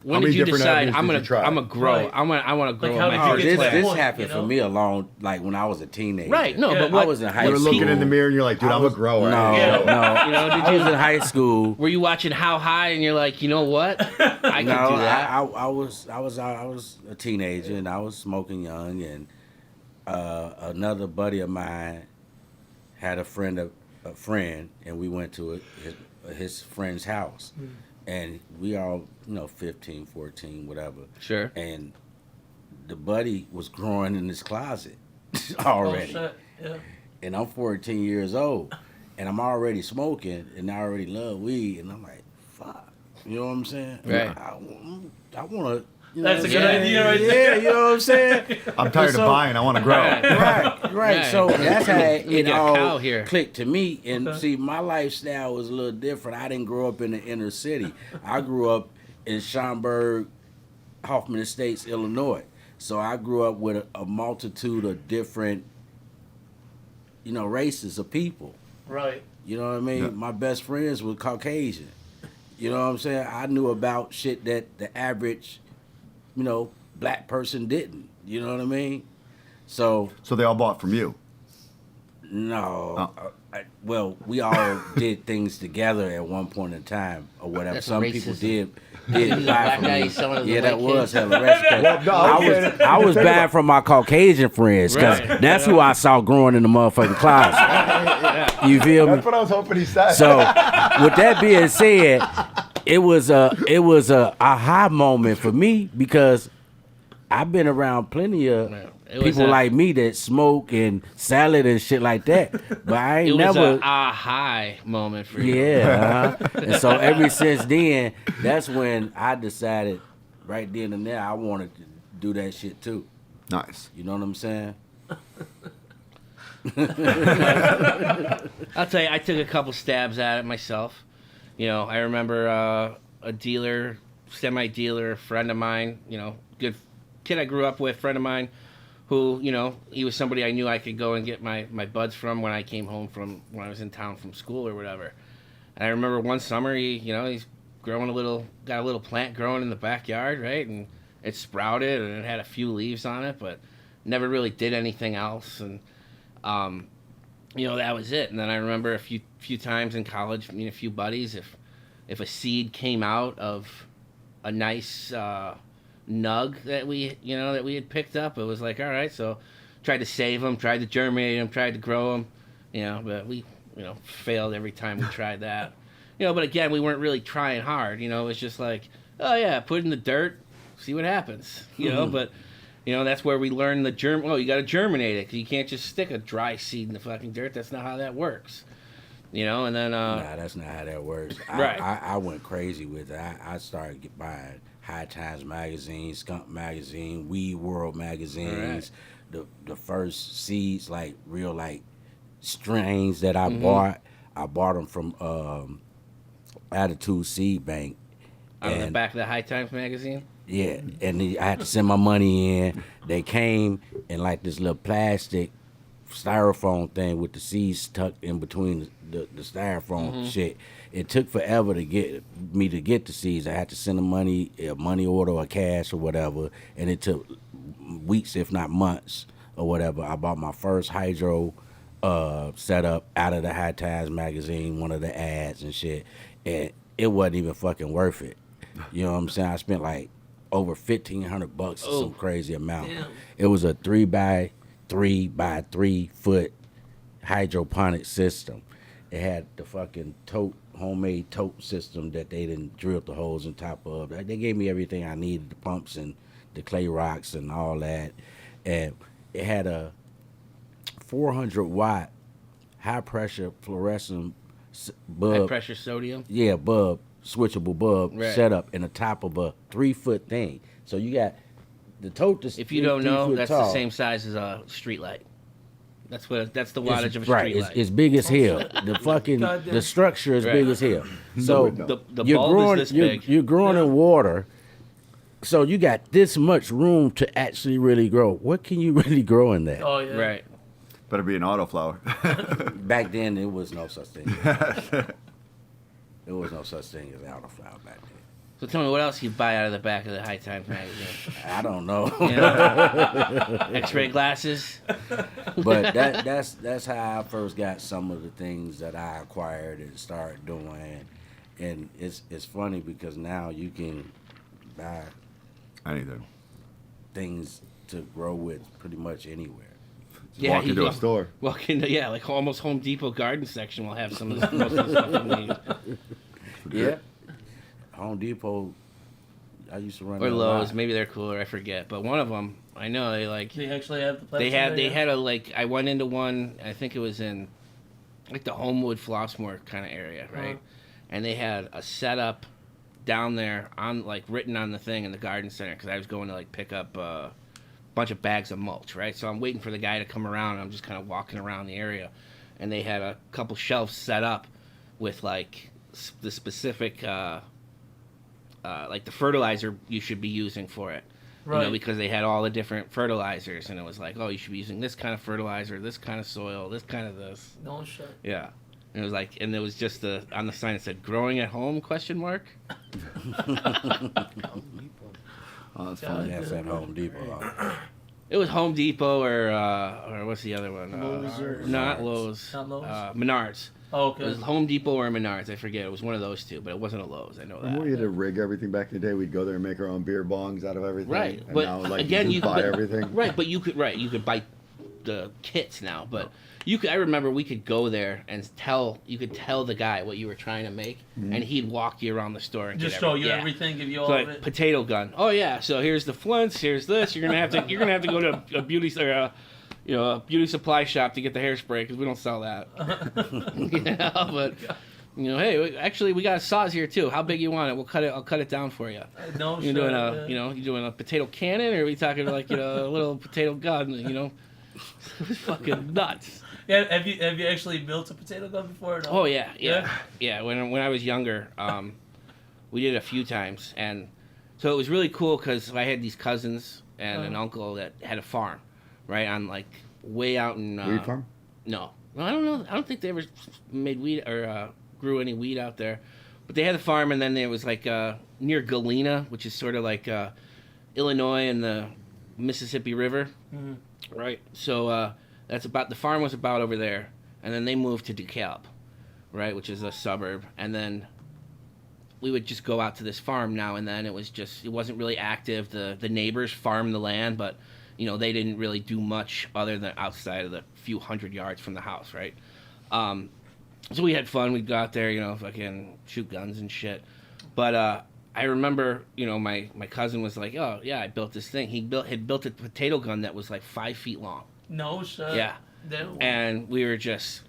When How did many you different decide avenues I'm did gonna you try? I'm gonna grow? Right. I want to grow. Like, how my did you Oh, get own to this that plant. point, happened you for know? me along, like when I was a teenager. Right. No, Yeah. but what, I was in high You were school. looking in the mirror and you're like, dude, I'm a grower. No, Yeah. no. You know, did I you- was in high school. were you watching How High and you're like, you know what? I can No, do that. I was a teenager and I was smoking young, and another buddy of mine had a friend, and we went to his friend's house, and we all 15, 14, whatever. Sure. And the buddy was growing in his closet Oh already, shit. Yeah. and I'm 14 years old, and I'm already smoking, and I already love weed, and I'm like, fuck, you know what I'm saying? Right. I want to. That's a good Yeah. idea right Yeah, there. you know what I'm saying? I'm tired So- of buying. I want to grow. Right. Right. So that's how We it got a cow all here. clicked to me. And Okay. see, my lifestyle was a little different. I didn't grow up in the inner city. I grew up in Schaumburg, Hoffman Estates, Illinois. So I grew up with a multitude of different, races of people. Right. You know what I mean? Yeah. My best friends were Caucasian. You know what I'm saying? I knew about shit that the average, black person didn't. You know what I mean? So So they all bought from you. no. Well, we all did things together at one point in time or whatever. That's Some racism. people did He's a buy black from guy, me. he's selling to the Yeah, that white was kids. hella racist. Well, no, I was buying from my Caucasian friends because Right. that's who I saw growing in the motherfucking closet. You feel me? That's what I was hoping he said. So, with that being said, it was a aha moment for me because I've been around plenty of It was people a- like me that smoke and salad and shit like that, but I It ain't was never. a high moment for you. Yeah, and so ever since then, that's when I decided, right then and there, I wanted to do that shit too. Nice. You know what I'm saying? I'll tell you, I took a couple stabs at it myself. I remember a dealer, semi-dealer, friend of mine, good kid I grew up with, friend of mine, who, he was somebody I knew I could go and get my buds from when I came home when I was in town from school or whatever. And I remember one summer, he's growing got a little plant growing in the backyard, right? And it sprouted and it had a few leaves on it, but never really did anything else. And, that was it. And then I remember a few times in college, a few buddies, if a seed came out of a nice nug that we had picked up, it was like, all right, so tried to save them, tried to germinate them, tried to grow them, but we, failed every time we tried that. But again, we weren't really trying hard, it was just like, oh yeah, put it in the dirt, see what happens, but You know, that's where we learn the you got to germinate it. 'Cause you can't just stick a dry seed in the fucking dirt. That's not how that works. You know, and then Nah, that's not how that works. Right. I went crazy with it. I started buying High Times magazine, Skunk magazine, Weed World magazines. The first seeds, like real like strains that I bought them from Attitude Seed Bank. out of the back of the High Times magazine. Yeah, and I had to send my money in. They came in like this little plastic styrofoam thing with the seeds tucked in between the styrofoam shit. It took forever to get the seeds. I had to send a money order or cash or whatever, and it took weeks, if not months or whatever. I bought my first hydro setup out of the High Times magazine, one of the ads and shit, and it wasn't even fucking worth it. You know what I'm saying? I spent like over $1,500 or some crazy amount. Damn. It was a 3x3 by 3 foot hydroponic system. It had the fucking homemade tote system that they didn't drill the holes on top of. They gave me everything I needed, the pumps and the clay rocks and all that. And it had a 400-watt high pressure fluorescent bulb. High pressure sodium. Yeah, bulb, switchable bulb Right. set up in the top of a 3-foot thing. So you got the tote. If you don't know, that's tall. the same size as a street light. That's the wattage of a Right, street light. it's big as hell. The fucking Goddamn. the structure is Right. big as hell. So the you're bulb growing, is this you're, big. you're growing in water, so you got this much room to actually really grow. What can you really grow in that? Oh yeah. Right. Better be an autoflower. Back then, there was no such thing. There was no such thing as autoflower back then. So tell me, what else you buy out of the back of the High Times magazine? I don't know. You know? X-ray glasses. But that's how I first got some of the things that I acquired and started doing. And it's funny because now you can buy Anything. things to grow with pretty much anywhere. Walk you into go- a store. Walk into like almost Home Depot garden section will have some of the most of the stuff you need. Yeah. Home Depot, I used to run Or there a Lowe's, lot. maybe they're cooler. I forget, but one of them, I know they like. They actually have the plants They in had there, they yeah? had a like. I went into one. I think it was in like the Homewood Flossmoor kind of area, right? Uh-huh. And they had a setup down there on like written on the thing in the garden center because I was going to like pick up a bunch of bags of mulch, right? So I'm waiting for the guy to come around. And I'm just kind of walking around the area, and they had a couple shelves set up with like the specific like the fertilizer you should be using for it. You know, Right. because they had all the different fertilizers, and it was like, oh, you should be using this kind of fertilizer, this kind of soil, this kind of this. No shit. Yeah. And it was like, and there was just on the sign it said "growing at home?" ? Oh, that's Yeah. funny. That's at Home Depot. It was Home Depot or what's the other one? Lowe's or- Not Lowe's. Not Lowe's? Menards. Oh, It was okay. Home Depot or Menards. I forget. It was one of those two, but it wasn't a Lowe's. I know Remember we that. had to rig everything back in the day? We'd go there and make our own beer bongs out of everything. Right, And but now, like, again, you just buy could everything. Right, but you could buy the kits now, but you could. I remember we could go there and tell the guy what you were trying to make, and he'd walk you around the store and Just get show you yeah. everything, give you all So of like it. potato gun. Oh yeah, so here's the flints. Here's this. You're gonna have to go to a beauty or a beauty supply shop to get the hairspray because we don't sell that. You know, but hey, actually we got saws here too. How big you want it? I'll cut it down for you. No You're shit. doing yeah. you doing a potato cannon, or are we talking like a little potato gun? It was fucking nuts. Yeah, have you actually built a potato gun before? Or no? Oh yeah. When I was younger, we did it a few times, and so it was really cool because I had these cousins and an uncle that had a farm, right on like way out in Weed farm? No, I don't know. I don't think they ever made weed or grew any weed out there, but they had a farm, and then there was like near Galena, which is sort of like Illinois and the Mississippi River, right? So the farm was about over there, and then they moved to DeKalb, right, which is a suburb, and then we would just go out to this farm now and then. It wasn't really active. The neighbors farmed the land, but they didn't really do much other than outside of the few hundred yards from the house, right? So we had fun. We'd go out there, fucking shoot guns and shit. But I remember, my cousin was like, "Oh yeah, I built this thing." He had built a potato gun that was like 5 feet long. No shit. Yeah, Damn. and we were just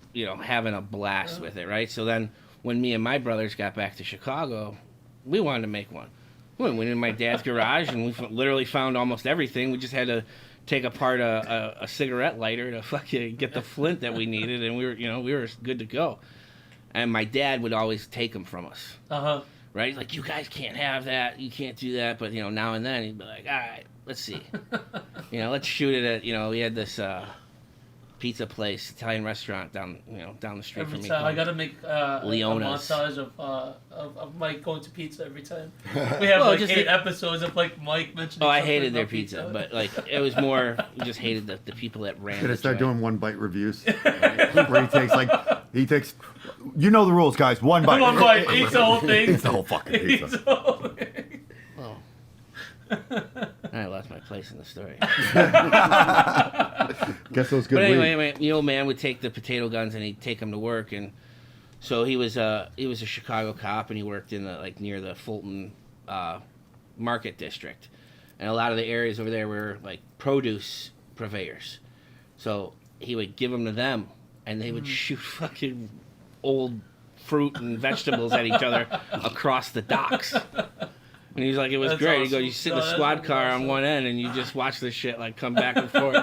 having a blast with it, right? So then when me and my brothers got back to Chicago, we wanted to make one. We went in my dad's garage and we literally found almost everything. We just had to take apart a cigarette lighter to fucking get the flint that we needed, and we were good to go. And my dad would always take them from us. Right? Like, you guys can't have that. You can't do that. But, now and then he'd be like, all right, let's see. Let's shoot it at, we had this pizza place, Italian restaurant down the street Every from me. time I gotta make Leona's. a montage of Mike going to pizza every time. We have just 8 episodes of like Mike mentioning. Oh, I something hated their about pizza, but like it was more. We just hated the people that ran. Should I the start joint. doing 1 bite reviews? Where he takes, you know the rules, guys. 1 bite. 1 bite, eats the whole thing. Eats the whole fucking Eats pizza. the whole thing. Oh. I lost my place in the story. Guess those good. But weed. anyway, the old man would take the potato guns and he'd take them to work, and so he was a Chicago cop, and he worked in near the Fulton Market District, and a lot of the areas over there were like produce purveyors. So he would give them to them, and they would shoot fucking old fruit and vegetables at each other across the docks. And he was like, it was That's great. awesome. He goes, you sit in No, the that's squad fucking car awesome. on one end, and you just watch this shit like come back and forth.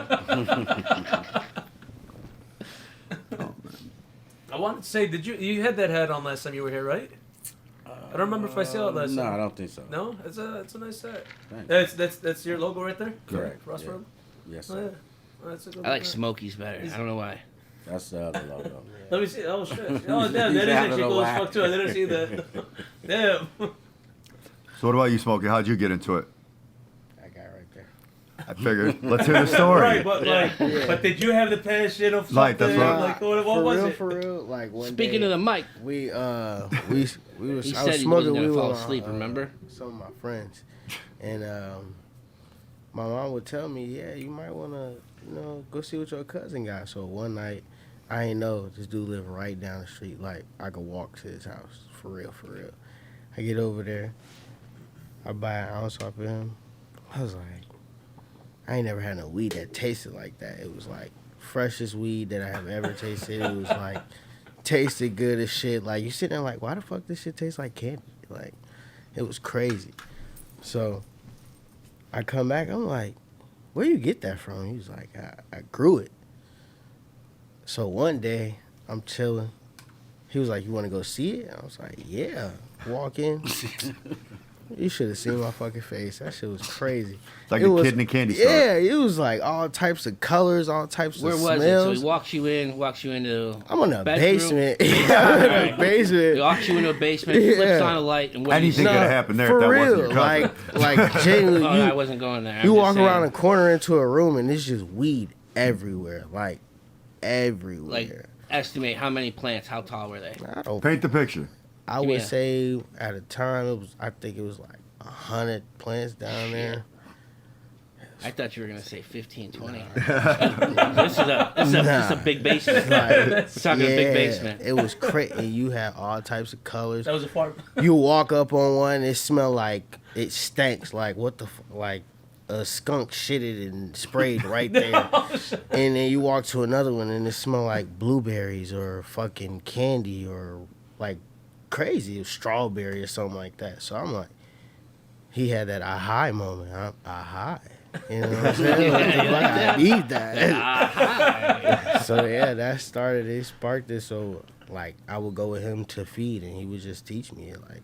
I wanted to say, you had that hat on last time you were here, right? I don't remember if I saw it last No, time. I don't think so. No, it's a nice hat. Thanks. That's your logo right there. Correct. Crossroad. Yes, Oh, sir. yeah. Oh, that's a good I like one. Smokies better. I don't know why. That's the other logo. Let me see. Oh shit. Oh damn, He that is said, I don't actually know cool as why. fuck too. I didn't see that. Damn. So what about you, Smokey? How'd you get into it? That guy right there. I figured. Let's hear the story. Right, but did you have the passion of something? Like, that's what- Like what was it? For real, like one Speaking day, of the mic, we was he I said was he smoking. wasn't gonna We fall were asleep. Remember? some of my friends, and my mom would tell me, yeah, you might wanna go see what your cousin got. So one night, I ain't know this dude lived right down the street. Like I could walk to his house for real. I get over there. I buy an ounce off of him. I was like, I ain't never had no weed that tasted like that. It was like freshest weed that I have ever tasted. It was like tasted good as shit. Like you sit there like, why the fuck this shit tastes like candy? Like it was crazy. So I come back. I'm like, where you get that from? He was like, I grew it. So one day I'm chilling. He was like, you want to go see it? I was like, yeah. Walk in. You should have seen my fucking face. That shit was crazy. It's like It a was- kid in a candy store. Yeah, it was like all types of colors, all types Where of was smells. it? So he walks you into. I'm in a bedroom? basement. Yeah, I'm in a He basement. walks you into a basement, flips Yeah. on a light, and what do you Anything see? could have happened there for if that real. wasn't your cousin. Like genuinely, Oh, I wasn't going there. you I'm walk just saying, around a corner into a room and it's just weed everywhere, like everywhere. Like, estimate how many plants, how tall were they? I don't. Paint the picture. I Give me would a- say at a time I think it was like 100 plants down there. I thought you were going to say 15, 20. This is a big basement. Like, We're talking a big basement. It was crazy. And you had all types of colors. That was a fart. You walk up on one, it smell like it stinks. Like what the like a skunk shitted and sprayed right there. And then you walk to another one and it smell like blueberries or fucking candy or like crazy strawberry or something like that. So I'm like, he had that aha moment. Aha. You know what I'm saying? What the fuck? I need that. So yeah, that started it, sparked it. So like I would go with him to feed and he would just teach me like,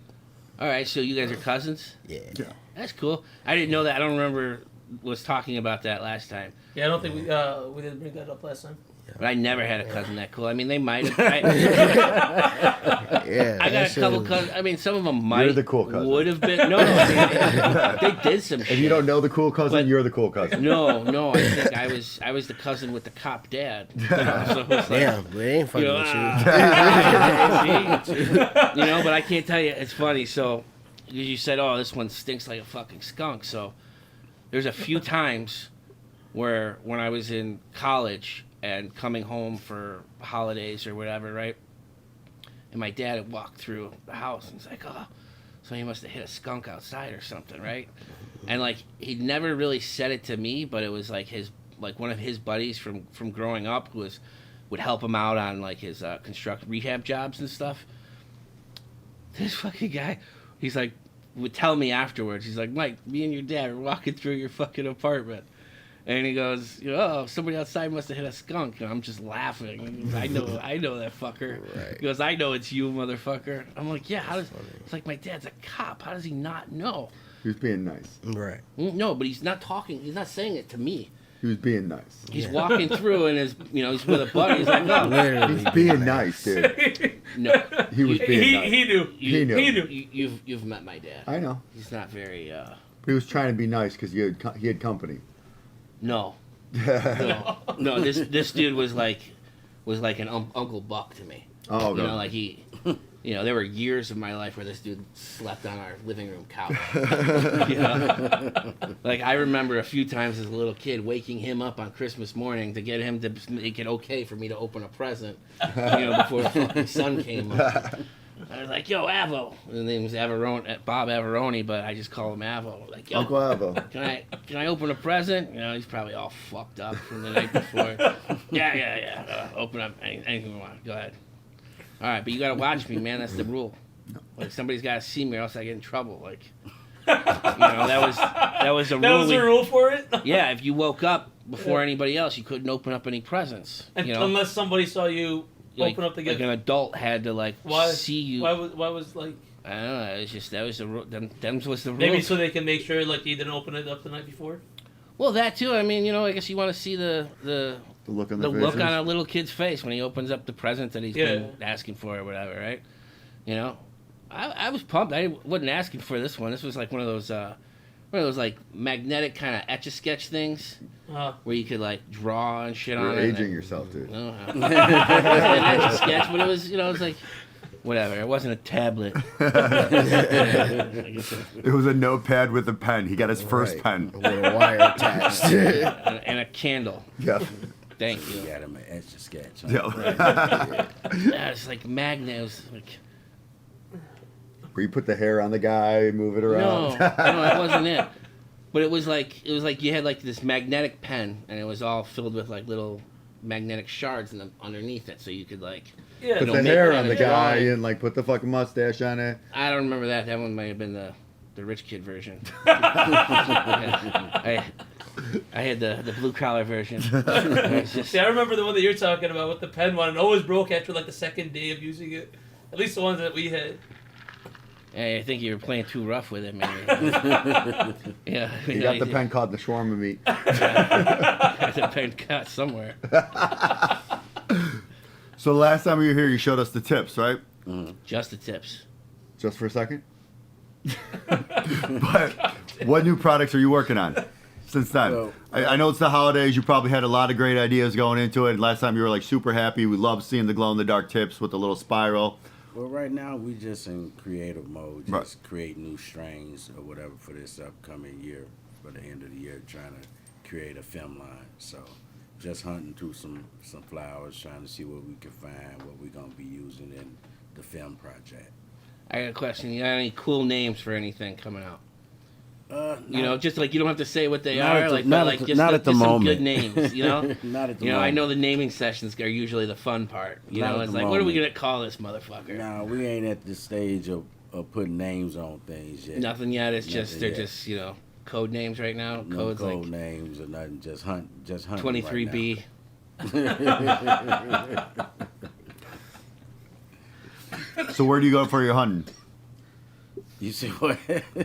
All right, so you guys are cousins? yeah. That's cool. I didn't know that. I don't remember was talking about that last time. Yeah, I don't think we didn't bring that up last time. But I never had a cousin that cool. I mean, they might have. Yeah, I got that a shit couple was- cousins. I mean, some of them might. the cool cousin. Would have been. No, they did some shit. If you don't know the cool cousin, But- you're the cool cousin. No. I think I was the cousin with the cop dad. So it was like, Damn, but it ain't fucking You know, with you. but I can't tell you. It's funny. So you said, "Oh, this one stinks like a fucking skunk." So there's a few times where when I was in college and coming home for holidays or whatever, right? And my dad had walked through the house and he's like, "Oh, somebody must have hit a skunk outside or something, right? And like he'd never really said it to me, but it was like one of his buddies from growing up would help him out on like his construct rehab jobs and stuff. This fucking guy, he's like, would tell me afterwards. He's like, Mike, me and your dad are walking through your fucking apartment. And he goes, oh, somebody outside must have hit a skunk. And I'm just laughing. I know that fucker. Right. He goes, I know it's you, motherfucker. I'm like, yeah, it's like my dad's a cop. How does he not know? He was being nice. Right. No, but he's not talking. He's not saying it to me. He was being nice. He's walking through and he's with a buddy. He's like, no. Literally. He's being nice, dude. No. He was being nice. He knew. He knew. You've met my dad. I know. He's not very, He was trying to be nice because he had company. No. No, this dude was like an Uncle Buck to me. Oh, you no. know, like there were years of my life where this dude slept on our living room couch. You know? Like I remember a few times as a little kid waking him up on Christmas morning to get him to make it okay for me to open a present, before the fucking sun came up. I was like, yo, Avo. His name was Bob Averoni, but I just call him Avo. Like, yo, Uncle Avo. Can I open a present? He's probably all fucked up from the night before. Yeah. Open up anything you want. Go ahead. All right, but you gotta watch me, man. That's the rule. Like somebody's gotta see me, or else I get in trouble. Like, that was a rule. That was the rule for it. Yeah, if you woke up before anybody else, you couldn't open up any presents. Unless somebody saw you open up the gift. Like an adult had to see you. Why was like? I don't know. It was just that was the rule. Them was the rule. Maybe so they can make sure like you didn't open it up the night before. Well, that too. I mean, I guess you want to see the look on look on a little kid's face when he opens up the present that he's been asking for or whatever, right? I was pumped. I wasn't asking for this one. This was like one of those like magnetic kind of Etch-a-Sketch things where you could like draw and shit on it. You're aging yourself, dude. No, it wasn't an Etch-a-Sketch, but it was, it was like, whatever. It wasn't a tablet. It was a notepad with a pen. He got his first pen. With a wire attached. and a candle. Yep. Thank you. You got him an Etch-a-Sketch. Yeah. Yeah, it's like magnet. It was like... Where you put the hair on the guy, move it around. No, that wasn't it. But it was like you had like this magnetic pen, and it was all filled with like little magnetic shards underneath it, so you could like put the hair on the guy and like put the fucking mustache on it. I don't remember that. That one might have been the rich kid version. I had the blue collar version. See, I remember the one that you're talking about with the pen one, and always broke after like the second day of using it. At least the ones that we had. Hey, I think you were playing too rough with it, maybe. Yeah. You got the pen caught in the shawarma meat. Got the pen caught somewhere. So last time you were here, you showed us the tips, right? Mm-hmm. Just the tips. Just for a second? But what new products are you working on since then? Well, I know it's the holidays. You probably had a lot of great ideas going into it. Last time you were like super happy. We love seeing the glow-in-the-dark tips with the little spiral. Well, right now we just in creative mode, just create new strains or whatever for this upcoming year. For the end of the year, trying to create a film line. So, just hunting through some flowers, trying to see what we can find, what we're gonna be using in the film project. I got a question. You got any cool names for anything coming out? No. Just like you don't have to say what they Not are, at the- like, not but at like the- just, not like, at the just some moment. good names, you know. Not at the You know, I moment. know the naming sessions are usually the fun part. You Not know, at it's the like, what are we moment. gonna call this motherfucker? No, we ain't at the stage of putting names on things yet. Nothing yet. It's just Nothing they're yet. just code names right now. No Codes code like names or nothing. Just hunt. 23B. So where do you go for your hunting? You say what?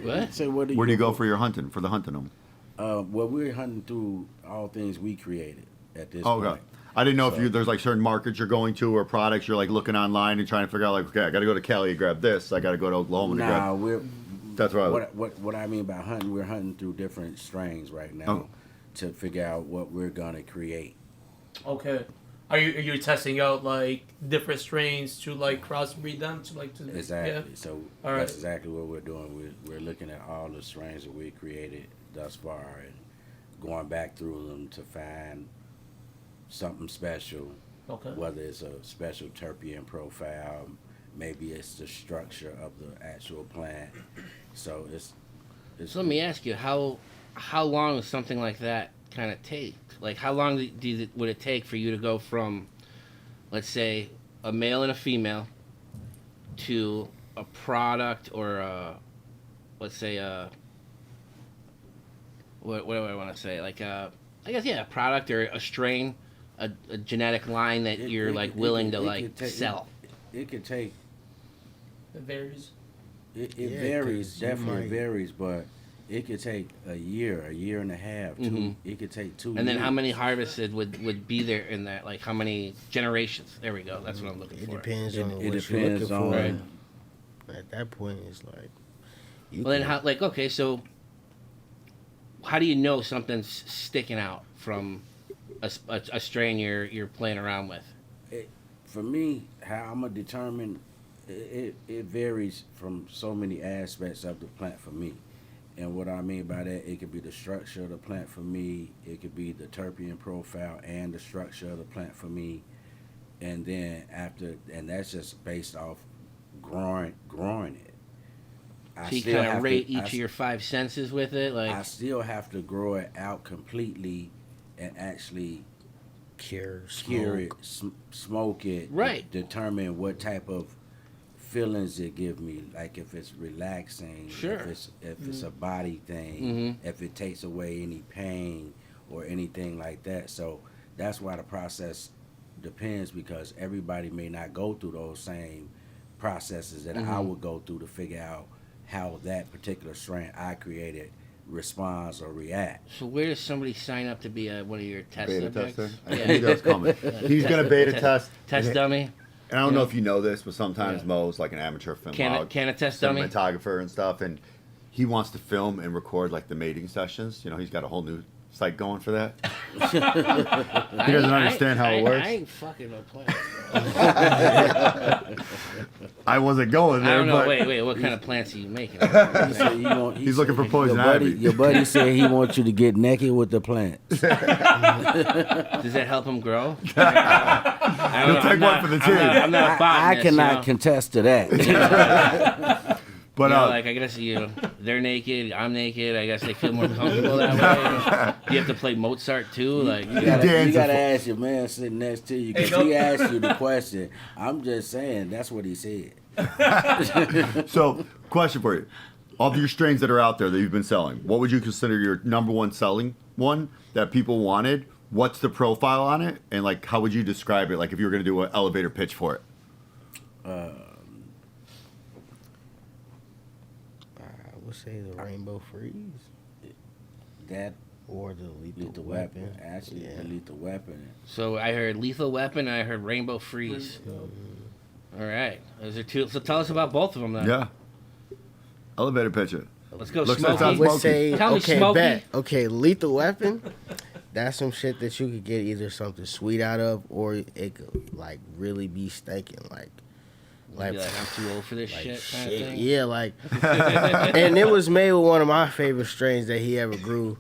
What? Say what? Where do you go for your hunting, for the hunting them? Well, we're hunting through all things we created at this Oh, point. okay. I didn't know So- if there's like certain markets you're going to or products you're like looking online and trying to figure out like, okay, I got to go to Cali to grab this. I got to go to Oklahoma to Nah, grab. we're. That's right. What I mean by hunting, we're hunting through different strains right now Oh. to figure out what we're gonna create. Okay. Are you testing out like different strains to like crossbreed them to like to Exactly. Yeah. So All right. that's exactly what we're doing. We're looking at all the strains that we created thus far and going back through them to find something special. Okay. Whether it's a special terpene profile, maybe it's the structure of the actual plant. So it's So let me ask you, how long does something like that kind of take? Like, how long would it take for you to go from, let's say, a male and a female to a product or let's say what do I want to say? Like I guess a product or a strain, a genetic line that you're willing to sell. It could take. It varies. It Yeah, varies, 'cause you definitely might- varies, but it could take a year and a half, 2. Mhm. It could take 2 And then years. how many harvested would be there in that? Like how many generations? There we go. That's what I'm looking It for. depends It- on it what you're depends looking on- for. Right. At that point, it's like. You Well, then can- how? Okay, so how do you know something's sticking out from a strain you're playing around with? For me, how I'm gonna determine it varies from so many aspects of the plant for me. And what I mean by that, it could be the structure of the plant for me. It could be the terpene profile and the structure of the plant for me. And then and that's just based off growing it. I So you still kind have of to- rate each I of your 5 senses with it, I like still have to grow it out completely and actually cure, cure it, smoke. smoke it, Right. determine what type of feelings it give me, like if it's relaxing, Sure. if it's a body thing, if it takes away any pain or anything like that. So that's why the process depends, because everybody may not go through those same processes that I would go through to figure out how that particular strain I created responds or reacts. So where does somebody sign up to be one of your test Beta subjects? tester. I knew that was coming. He's gonna beta test. Test dummy. And I don't know Yeah. if you know this, but sometimes Yeah. Mo's like an amateur film Can a test dummy? cinematographer and stuff, and he wants to film and record like the mating sessions. You know, he's got a whole new site going for that. He doesn't understand how it works. I ain't fucking no plants, bro. I wasn't going I there, don't know. but Wait. What kind of plants are you making? He said He's looking for poison ivy. Your buddy said he wants you to get naked with the plants. Does that help him grow? I don't He'll know. take I'm one not- for the I'm team. not- I'm not a I botanist, cannot you know? contest to that. but Like I guess they're naked, I'm naked. I guess they feel more comfortable that way. Do you have to play Mozart too? Like You dancing gotta for- ask your man sitting next to you, because Hey, he asked you the question. I'm just saying that's what he said. So, question for you: of your strains that are out there that you've been selling, what would you consider your number one selling one that people wanted? What's the profile on it, and like how would you describe it? Like if you were going to do an elevator pitch for it. I would say the Rainbow Freeze That or the lethal weapon, actually, Yeah. the lethal weapon. so, I heard Lethal Weapon. And I heard Rainbow Freeze. All right, those are two. So tell us about both of them then. Yeah. Elevator pitch it. Let's go, Looks Smokey. like I would Smokey. say, Tell me, okay, Smokey. bet. Okay, Lethal Weapon. That's some shit that you could get either something sweet out of, or it could like really be stinking, like Be like, I'm too old for this like shit kind of shit. thing. Yeah, like, and it was made with one of my favorite strains that he ever grew,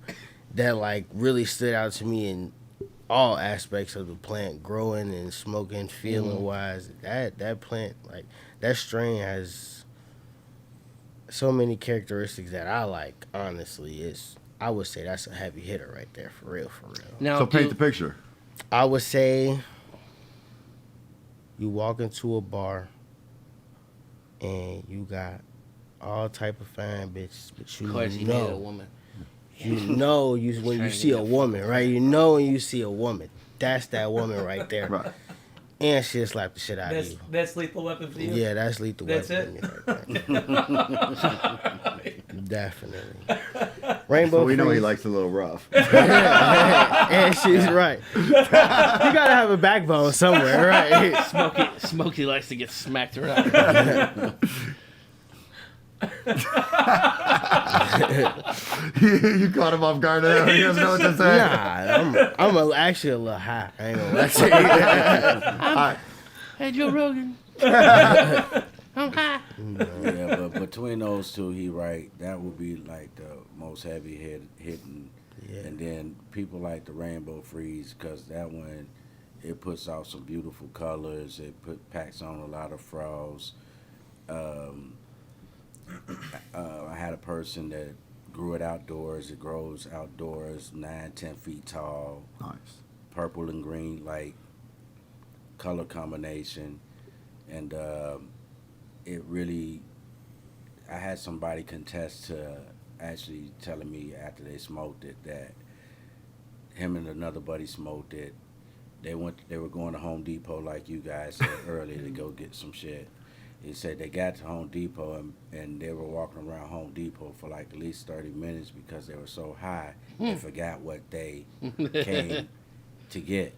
that like really stood out to me in all aspects of the plant, growing and smoking, feeling wise. That plant, like that strain, has so many characteristics that I like. Honestly, I would say that's a heavy hitter right there, for real, for real. Now, So paint the picture. I would say you walk into a bar and you got all type of fine bitches, but of course, he made it a know, woman. when you to see get a that woman, right? You know when you see a woman, that's that woman right there. Right. And she'll slap the shit out of you. That's Lethal Weapon for you. Yeah, that's lethal That's weapon. it? to me right there. Definitely. Rainbow So we know he Freeze. likes a little rough. And she's right. You gotta have a backbone somewhere, right? Smokey likes to get smacked around. You caught him off guard there. He doesn't know what to say. Nah, actually a little high. I ain't gonna lie to you. Hey, Joe Rogan. I'm high. Yeah, but between those two, he right. That would be like the most heavy hitting. Yeah. And then people like the Rainbow Freeze, because that one it puts out some beautiful colors. It packs on a lot of frost. I had a person that grew it outdoors. It grows outdoors, 9-10 feet tall. Nice. Purple and green, like color combination, and it really. I had somebody contest to actually telling me after they smoked it that him and another buddy smoked it. They were going to Home Depot like you guys said earlier to go get some shit. He said they got to Home Depot and they were walking around Home Depot for like at least 30 minutes because they were so high they forgot what they came to get.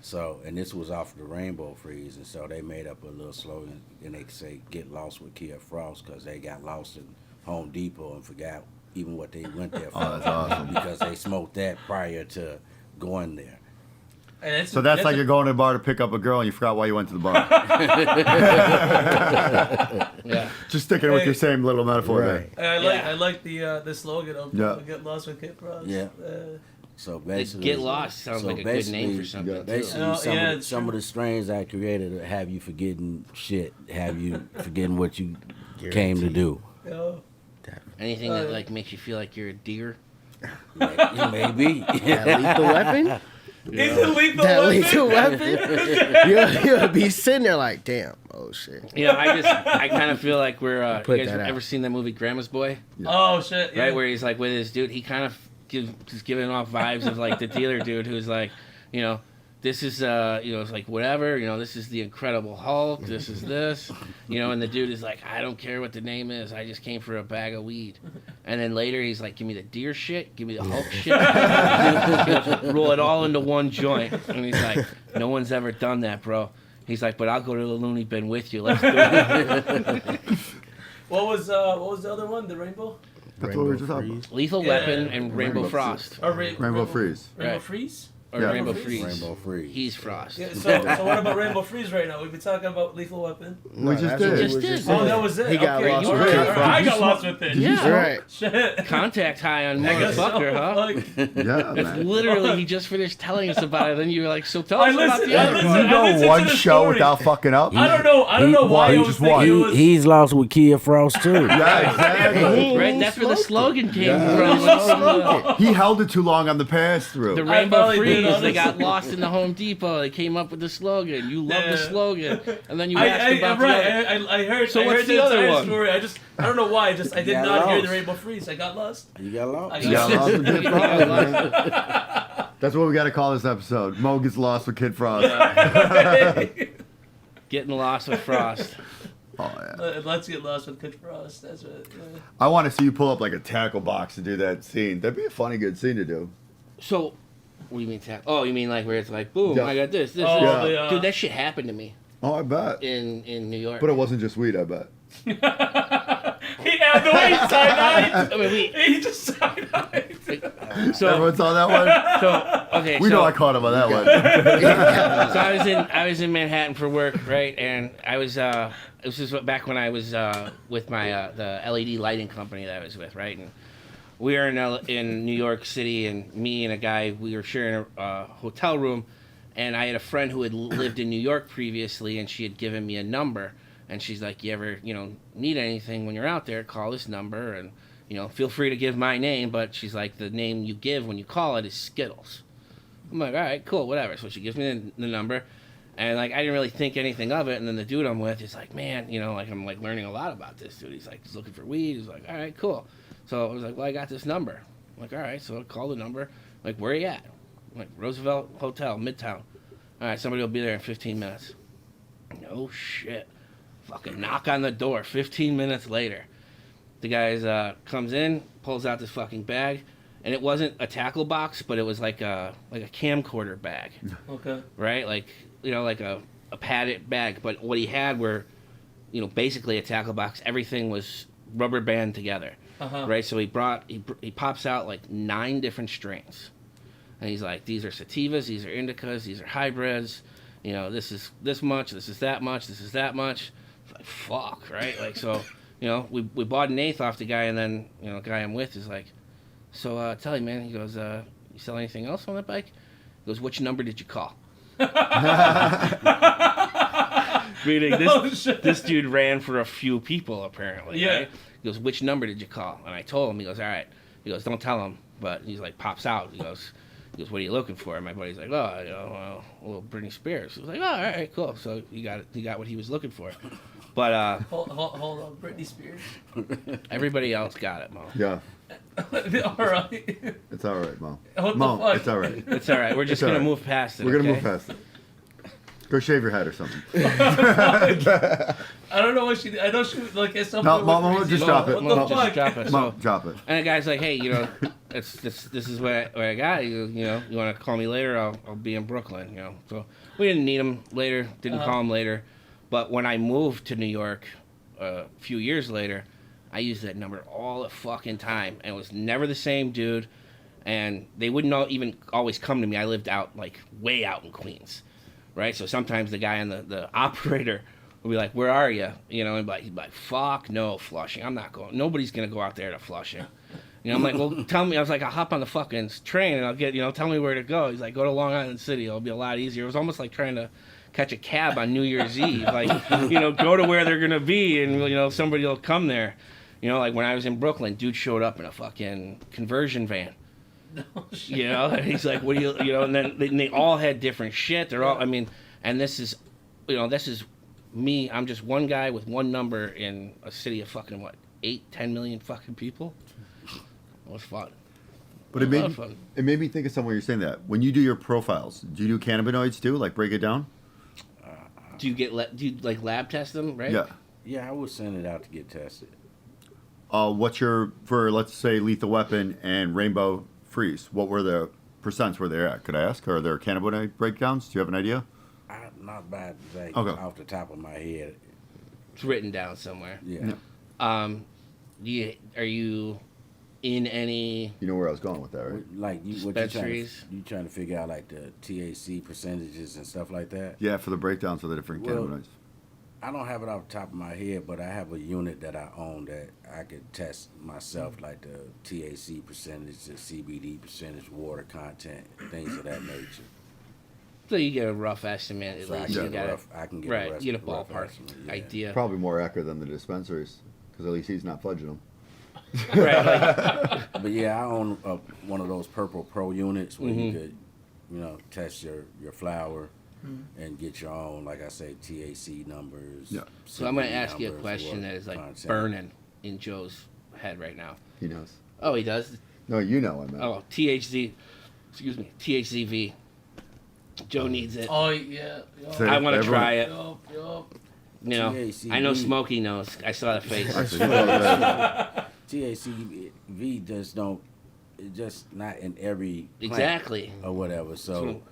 So, and this was off the Rainbow Freeze, and so they made up a little slogan, and they say, "Get lost with Kia Frost," because they got lost in Home Depot and forgot even what they went there for. Oh, that's awesome. Because they smoked that prior to going there. And So that's like you're going to the bar to pick up a girl and you forgot why you went to the bar. Yeah. Just sticking with your same little metaphor Right. I like the slogan of Yeah. "Get Lost with Kid Frost." Yeah. So basically, Get Lost sounds like a good name for something. yeah, too. Basically, Oh, some, yeah, of, it's some true. of the strains I created have you forgetting shit, have you forgetting what you came to do. Yo. Anything that like makes you feel like you're a deer. Like, maybe. That lethal weapon? Is it lethal That weapon? lethal weapon? You'll be sitting there like, damn, oh shit. You know, I kind of feel like we're. You Put guys that out. ever seen that movie Grandma's Boy? Oh shit! Yeah. Right, where he's like with his dude. He kind of just giving off vibes of like the dealer dude who's like, you know, this is it's like whatever, you know, this is the Incredible Hulk, this is this, you know, and the dude is like, I don't care what the name is, I just came for a bag of weed. And then later he's like, give me the deer shit, give me the Hulk shit, roll it all into one joint. And he's like, no one's ever done that, bro. He's like, but I'll go to the loony bin with you. Let's do it. What was the other one? The Rainbow? That's what we were just talking about. Lethal Yeah, Weapon and Rainbow Rainbow Frost. Or Rainbow Freeze. Rainbow Right. Freeze? Or Yeah. Rainbow Freeze. Freeze. Rainbow Freeze. He's Frost. Yeah, so what about Rainbow Freeze right now? We've been talking about Lethal Weapon. We just that's did. what we Just were did. Oh, that was it. He got okay. lost all with right, Kid all right. Frost. I got lost with it. Yeah. Right. Shit. Contact high on I guess motherfucker, so. huh? Like, Yeah, That's man. literally, he just finished telling us about it. Then you were like, so tell I us about listened- the I other listened- one. You I listened go to one the show story. without fucking up? I don't know why I was just thinking one. it was. He's lost with Kia Frost too. Yeah, exactly. Right? That's where the slogan came Yeah. from. It's from He held it too long on the pass through. the I Rainbow probably did, Freeze. They honestly. got lost in the Home Depot. They came up with the slogan. You love the Yeah. slogan. And then you asked about the right. other. I heard. So I what's heard the other entire one? story. I don't know why. I did got not hear lost. the Rainbow Freeze. I got lost. You got lost. I You got got lost with Kid Frost, Yeah. man. That's what we got to call this episode. Mo gets lost with Kid Frost. Getting lost with Frost. Oh, yeah. Let's get lost with Kid Frost. That's it. Yeah. I want to see you pull up like a tackle box to do that scene. That'd be a funny, good scene to do. So, what do you mean tap? Oh, you mean like where it's like, boom, Yeah. I got this. Oh, Yeah. the, Dude, that shit happened to me Oh, I bet. in New York. But it wasn't just weed, I bet. He had the way he side-eyed. I mean, He just side-eyed. so, Everyone saw that one? so okay, We so, know I caught him on that one. so I was in Manhattan for work, right? And I was it was just back when I was with my the LED lighting company that I was with, right? And we were in New York City, and me and a guy, we were sharing a hotel room, and I had a friend who had lived in New York previously, and she had given me a number, and she's like, "You ever need anything when you're out there? Call this number, and feel free to give my name, but she's like, the name you give when you call it is Skittles." I'm like, all right, cool, whatever. So she gives me the number, and like I didn't really think anything of it. And then the dude I'm with is like, man, like I'm like learning a lot about this dude. He's like, he's looking for weed. He's like, all right, cool. So I was like, well, I got this number. I'm like, all right, so I call the number. I'm like, where are you at? I'm like, Roosevelt Hotel, Midtown. All right, somebody will be there in 15 minutes. No shit. Fucking knock on the door. 15 minutes later, the guy comes in, pulls out this fucking bag, and it wasn't a tackle box, but it was like a camcorder bag, Okay. right? Like like a padded bag. But what he had were, basically a tackle box. Everything was rubber band together, right? So he pops out like 9 different strains, and he's like, these are sativas, these are indicas, these are hybrids. This is this much, this is that much, this is that much. It's like, fuck, right? Like, so, we bought an eighth off the guy, and then, the guy I'm with is like, so, tell you, man, he goes, you sell anything else on that bike? He goes, which number did you call? Meaning Oh, shit. this dude ran for a few people apparently. Yeah. Right? He goes, which number did you call? And I told him. He goes, all right. He goes, don't tell him. But he's like, pops out. He goes, what are you looking for? And my buddy's like, oh, a little Britney Spears. He was like, oh, all right, cool. So he got what he was looking for. But Hold on, Britney Spears. everybody else got it, Mo. Yeah, All right. it's all right, Mo. What the Mo, fuck? it's all right. It's all right. We're just It's all gonna right. move past it. We're gonna okay? move past it. Go shave your head or something. I don't know what she did. I know she like at some No, point. Mom, went Mom, crazy. just drop it. What Mom, the just fuck? drop it. Mo, drop it. And the guy's like, hey, this is what I got. You want to call me later? I'll be in Brooklyn. So we didn't need him later. Didn't call him later. But when I moved to New York a few years later, I used that number all the fucking time, and it was never the same dude. And they wouldn't even always come to me. I lived out like way out in Queens, right? So sometimes the guy on the operator would be like, "Where are you?" And he'd be like, "Fuck no, Flushing. I'm not going. Nobody's gonna go out there to Flushing." I'm like, "Well, tell me." I was like, "I'll hop on the fucking train and I'll get, tell me where to go." He's like, "Go to Long Island City. It'll be a lot easier." It was almost like trying to catch a cab on New Year's Eve. Like, go to where they're gonna be, and somebody will come there. Like when I was in Brooklyn, dude showed up in a fucking conversion van. Oh, shit. And he's like, "What do you?" And then they all had different shit. They're all, and this is, this is me. I'm just one guy with one number in a city of fucking 8-10 million fucking people. It was fun. But it made me think of somewhere you're saying that. When you do your profiles, do you do cannabinoids too? Like break it down? Do you like lab test them? Right? Yeah. Yeah, I would send it out to get tested. What's for let's say Lethal Weapon and Rainbow Freeze? What were the percents were they at? Could I ask? Are there cannabinoid breakdowns? Do you have an idea? Not bad, like Okay. off the top of my head. It's written down somewhere. Yeah. Are you in any? You know where I was going with that, right? Like what Dispensaries? you trying to figure out like the THC percentages and stuff like that? Yeah, for the breakdowns of the different Well, cannabinoids. I don't have it off the top of my head, but I have a unit that I own that I could test myself, like the THC percentage, the CBD percentage, water content, things of that nature. So you get a rough estimate at So I least. can You get a got rough, I can get right. a rough, You get a rough ballpark estimate, yeah. idea. Probably more accurate than the dispensaries, because at least he's not fudging them. Right. Like, But yeah, I own one of those Purple Pro units where you Mm-hmm. could, test your flower and get your own, like I say, THC numbers. Yeah. so I'm going to CBD ask you a numbers, question water that is like content. burning in Joe's head right now. He knows. Oh, he does. No, you know I meant. Oh, THCV. Joe needs it. Oh yeah. Yup. Say- I want to everyone- try it. Yup. THCV. I know Smokey knows. I saw the face. THCV just don't, it's just not in every plant Exactly. or whatever. So True.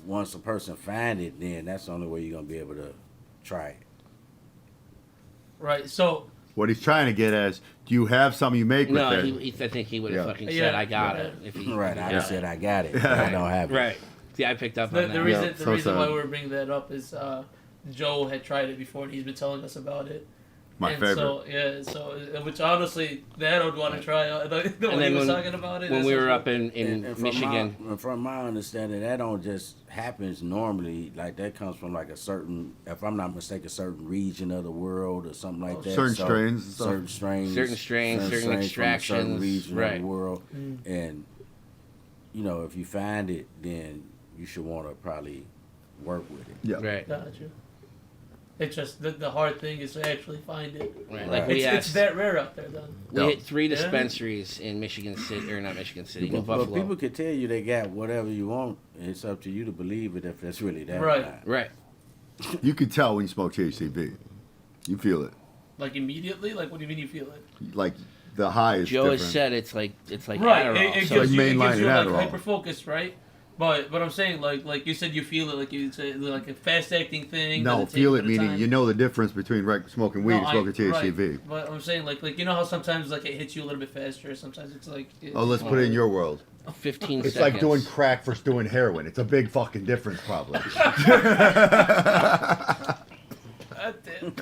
once a person find it, then that's the only way you're gonna be able to try it. Right. So What he's trying to get at is, do you have some you make No, with it? I think he would have Yeah. fucking Yeah. said, "I got Yeah. it." If he, Right, I yeah. said I got it, but I don't have it. Right. See, I picked up the, on the that. reason Yeah, the so reason why sad. we were bringing that up is Joe had tried it before and he's been telling us about it. My and favorite. So which honestly, that I would want to try. When then he was when- talking about it, when that we sounds were good. up in from Michigan. from my understanding, that don't just happens normally. Like that comes from like a certain, if I'm not mistaken, certain region of the world or something like that. Certain strains and stuff. certain strains, Certain strains, certain from a certain extractions, region of right. the world. And if you find it, then you should want to probably work with it. Yeah. Right. Got you. It's just the hard thing is to actually find it. Right. Right. Like we It's asked. that rare out there, then. We Yeah. hit 3 Yeah. dispensaries in Michigan City, or not Michigan City, New But Buffalo. people could tell you they got whatever you want. It's up to you to believe it if it's really that. Right. Or not. Right. You can tell when you smoke THCV. You feel it. Like immediately, like what do you mean you feel it? Like the high is Joe different. has said it's like Right. Adderall. It so gives you, mainline like Adderall. hyper focus, right? But I'm saying like you said you feel it like you say like a fast acting thing. No, doesn't take feel a it bit of meaning time. you know the difference between smoking weed No, and smoking THCV. Right. But I'm saying like you know how sometimes like it hits you a little bit faster. Sometimes it's like Oh, let's put it in your world. 15 It's seconds. like doing crack versus doing heroin. It's a big fucking difference, probably. God damn.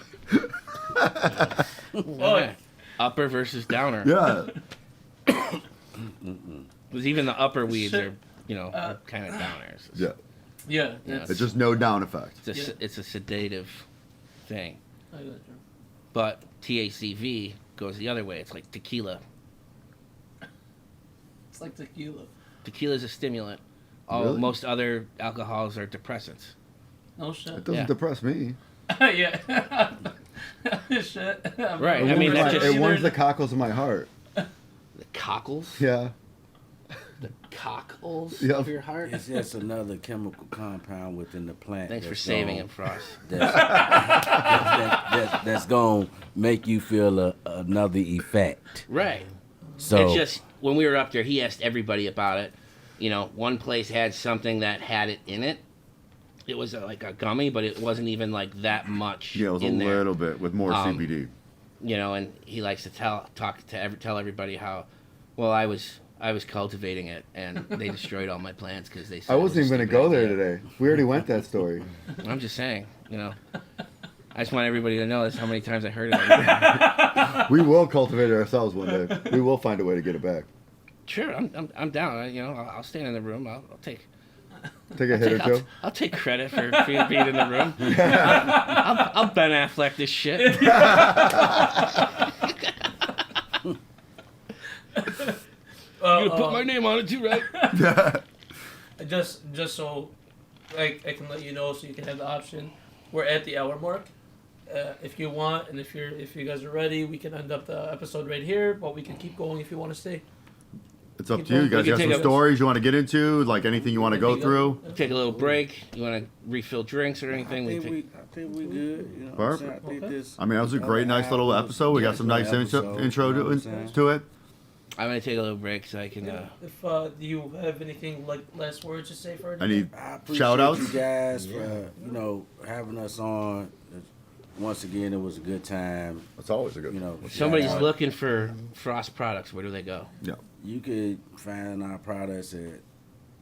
Okay. Upper versus downer. Yeah. Because even the upper weeds Shit. are, are kind of downers. Yeah. Yeah, Yeah, It's just no down effect. It's a sedative thing. I got you. But THCV goes the other way. It's like tequila. It's like tequila. Tequila is a stimulant. Really? Most other alcohols are depressants. No shit. It doesn't Yeah. depress me. Yeah. Shit. Right, It I mean, warms, that's my, just- it warms the cockles of my heart. The cockles? Yeah. The cockles Yeah. of your heart? It's just another chemical compound within the plant. Thanks for that's saving gonna- it, Frost. That's gonna make you feel another effect. Right. So It's just, when we were up there, he asked everybody about it. You know, one place had something that had it in it. It was like a gummy, but it wasn't even like that much Yeah, it was a in there. little bit with more CBD. You know, and he likes to tell everybody how, well, I was cultivating it, and they destroyed all my plants because they said I it was wasn't a even going to stupid go there idea. today. We already went that story. I'm just saying, you know. I just want everybody to know that's how many times I heard it. We will cultivate it ourselves one day. We will find a way to get it back. Sure, I'm down. You know, I'll stand in the room. I'll take. Take a hit or two. I'll take credit for being in the room. I'll Ben Affleck this shit. You gonna put my name on it too, right? Just so I can let you know, so you can have the option. We're at the hour mark. If you want, and if you guys are ready, we can end up the episode right here. But we can keep going if you want to stay. It's up to you. You guys We can got some take a- stories you want to get into? Like anything you want to go through? Take a little break. You want to refill drinks or anything? I think we good. You know what I'm saying? I think Okay. this I mean, that was a great, nice little episode. We got some nice intro you know what I'm to saying? it. I'm gonna take a little break so I can. If you have anything like last words to say for it, Any I appreciate shout outs? you guys for having us on. Once again, it was a good time. That's always a good You know, If somebody's shout out. looking for Frost products, where do they go? Yeah. You could find our products at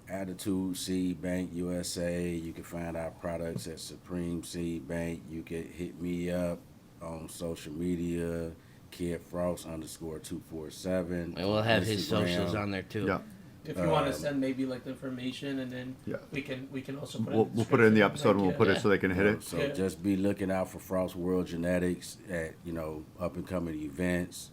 Attitude Seed Bank USA. You can find our products at Supreme Seed Bank. You can hit me up on social media, Kid Frost _247. And we'll have his Instagram. socials on there too. Yeah. if you want to send maybe like the information, and then Yeah. we can also put We'll put it in the episode and we'll put it so they can hit it. So Yeah. just be looking out for Frost World Genetics at up and coming events.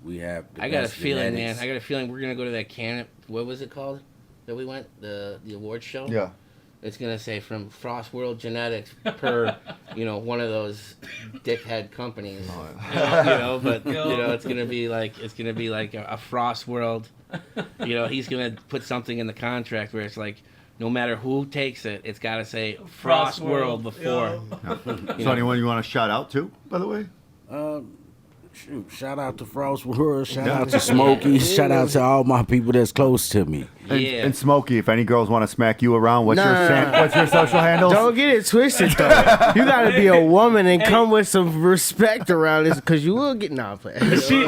We have. The I got a best feeling, man. genetics. I got a feeling we're gonna go to that what was it called that we went, the award show? Yeah. It's gonna say from Frost World Genetics per, one of those dickhead companies. But it's gonna be like a Frost World. He's gonna put something in the contract where it's like, no matter who takes it, it's gotta say Frost World before. So anyone you want to shout out to, by the way? Shoot, shout out to Frost World. Shout Yeah. out to Smokey. Shout out to all my people that's close to me. And, Yeah. and Smokey, if any girls want to smack you around, what's Nah. what's your social handles? Don't get it twisted though. You gotta be a woman and come with some respect around this, because you will get play. She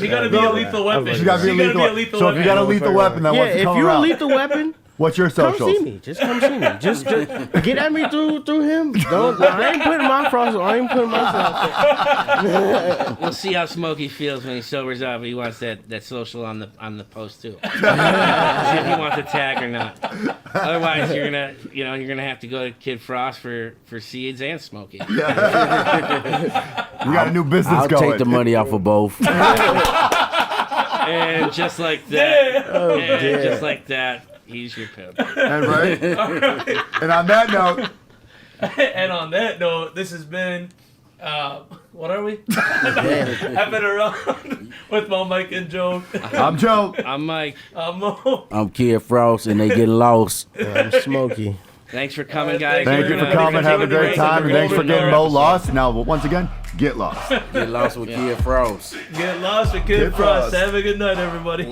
gotta be a lethal weapon. She gotta be a lethal. So if you got a lethal weapon that Yeah, wants to if come you're a around, lethal weapon, what's your come socials? see me. Just come see me. Just get at me through him. I ain't putting my frost. I ain't putting myself. We'll see how Smokey feels when he sobers up. He wants that social on the post too. See if he wants to tag or not. Otherwise, you're gonna have to go to Kid Frost for seeds and Smokey. We got a new business I'll going. take the money off of both. And just like that, just like that, he's your pimp. And right. And on that note, And on that note, this has been, what are we? F'nAround with Mo, Mike, and Joe. I'm Joe. I'm Mike. I'm Mo. I'm Kid Frost, and they get lost. I'm Smoky. Thanks for coming, guys. Thank you for coming. Have a great time. And thanks for getting Mo lost. Now, once again, get lost. Get lost with Kid Frost. Get lost with Kid Kid Frost. Frost. Have a good night, everybody.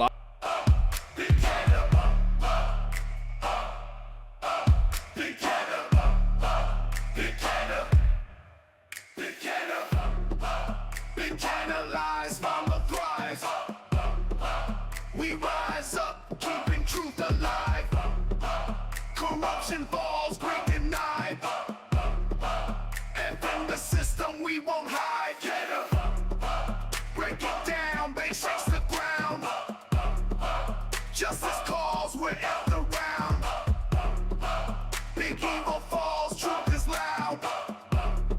Analyze, mama thrives. We rise up, keeping truth alive. Corruption falls, great denied. And from the system we won't hide. Break it down, bass shakes the ground. Just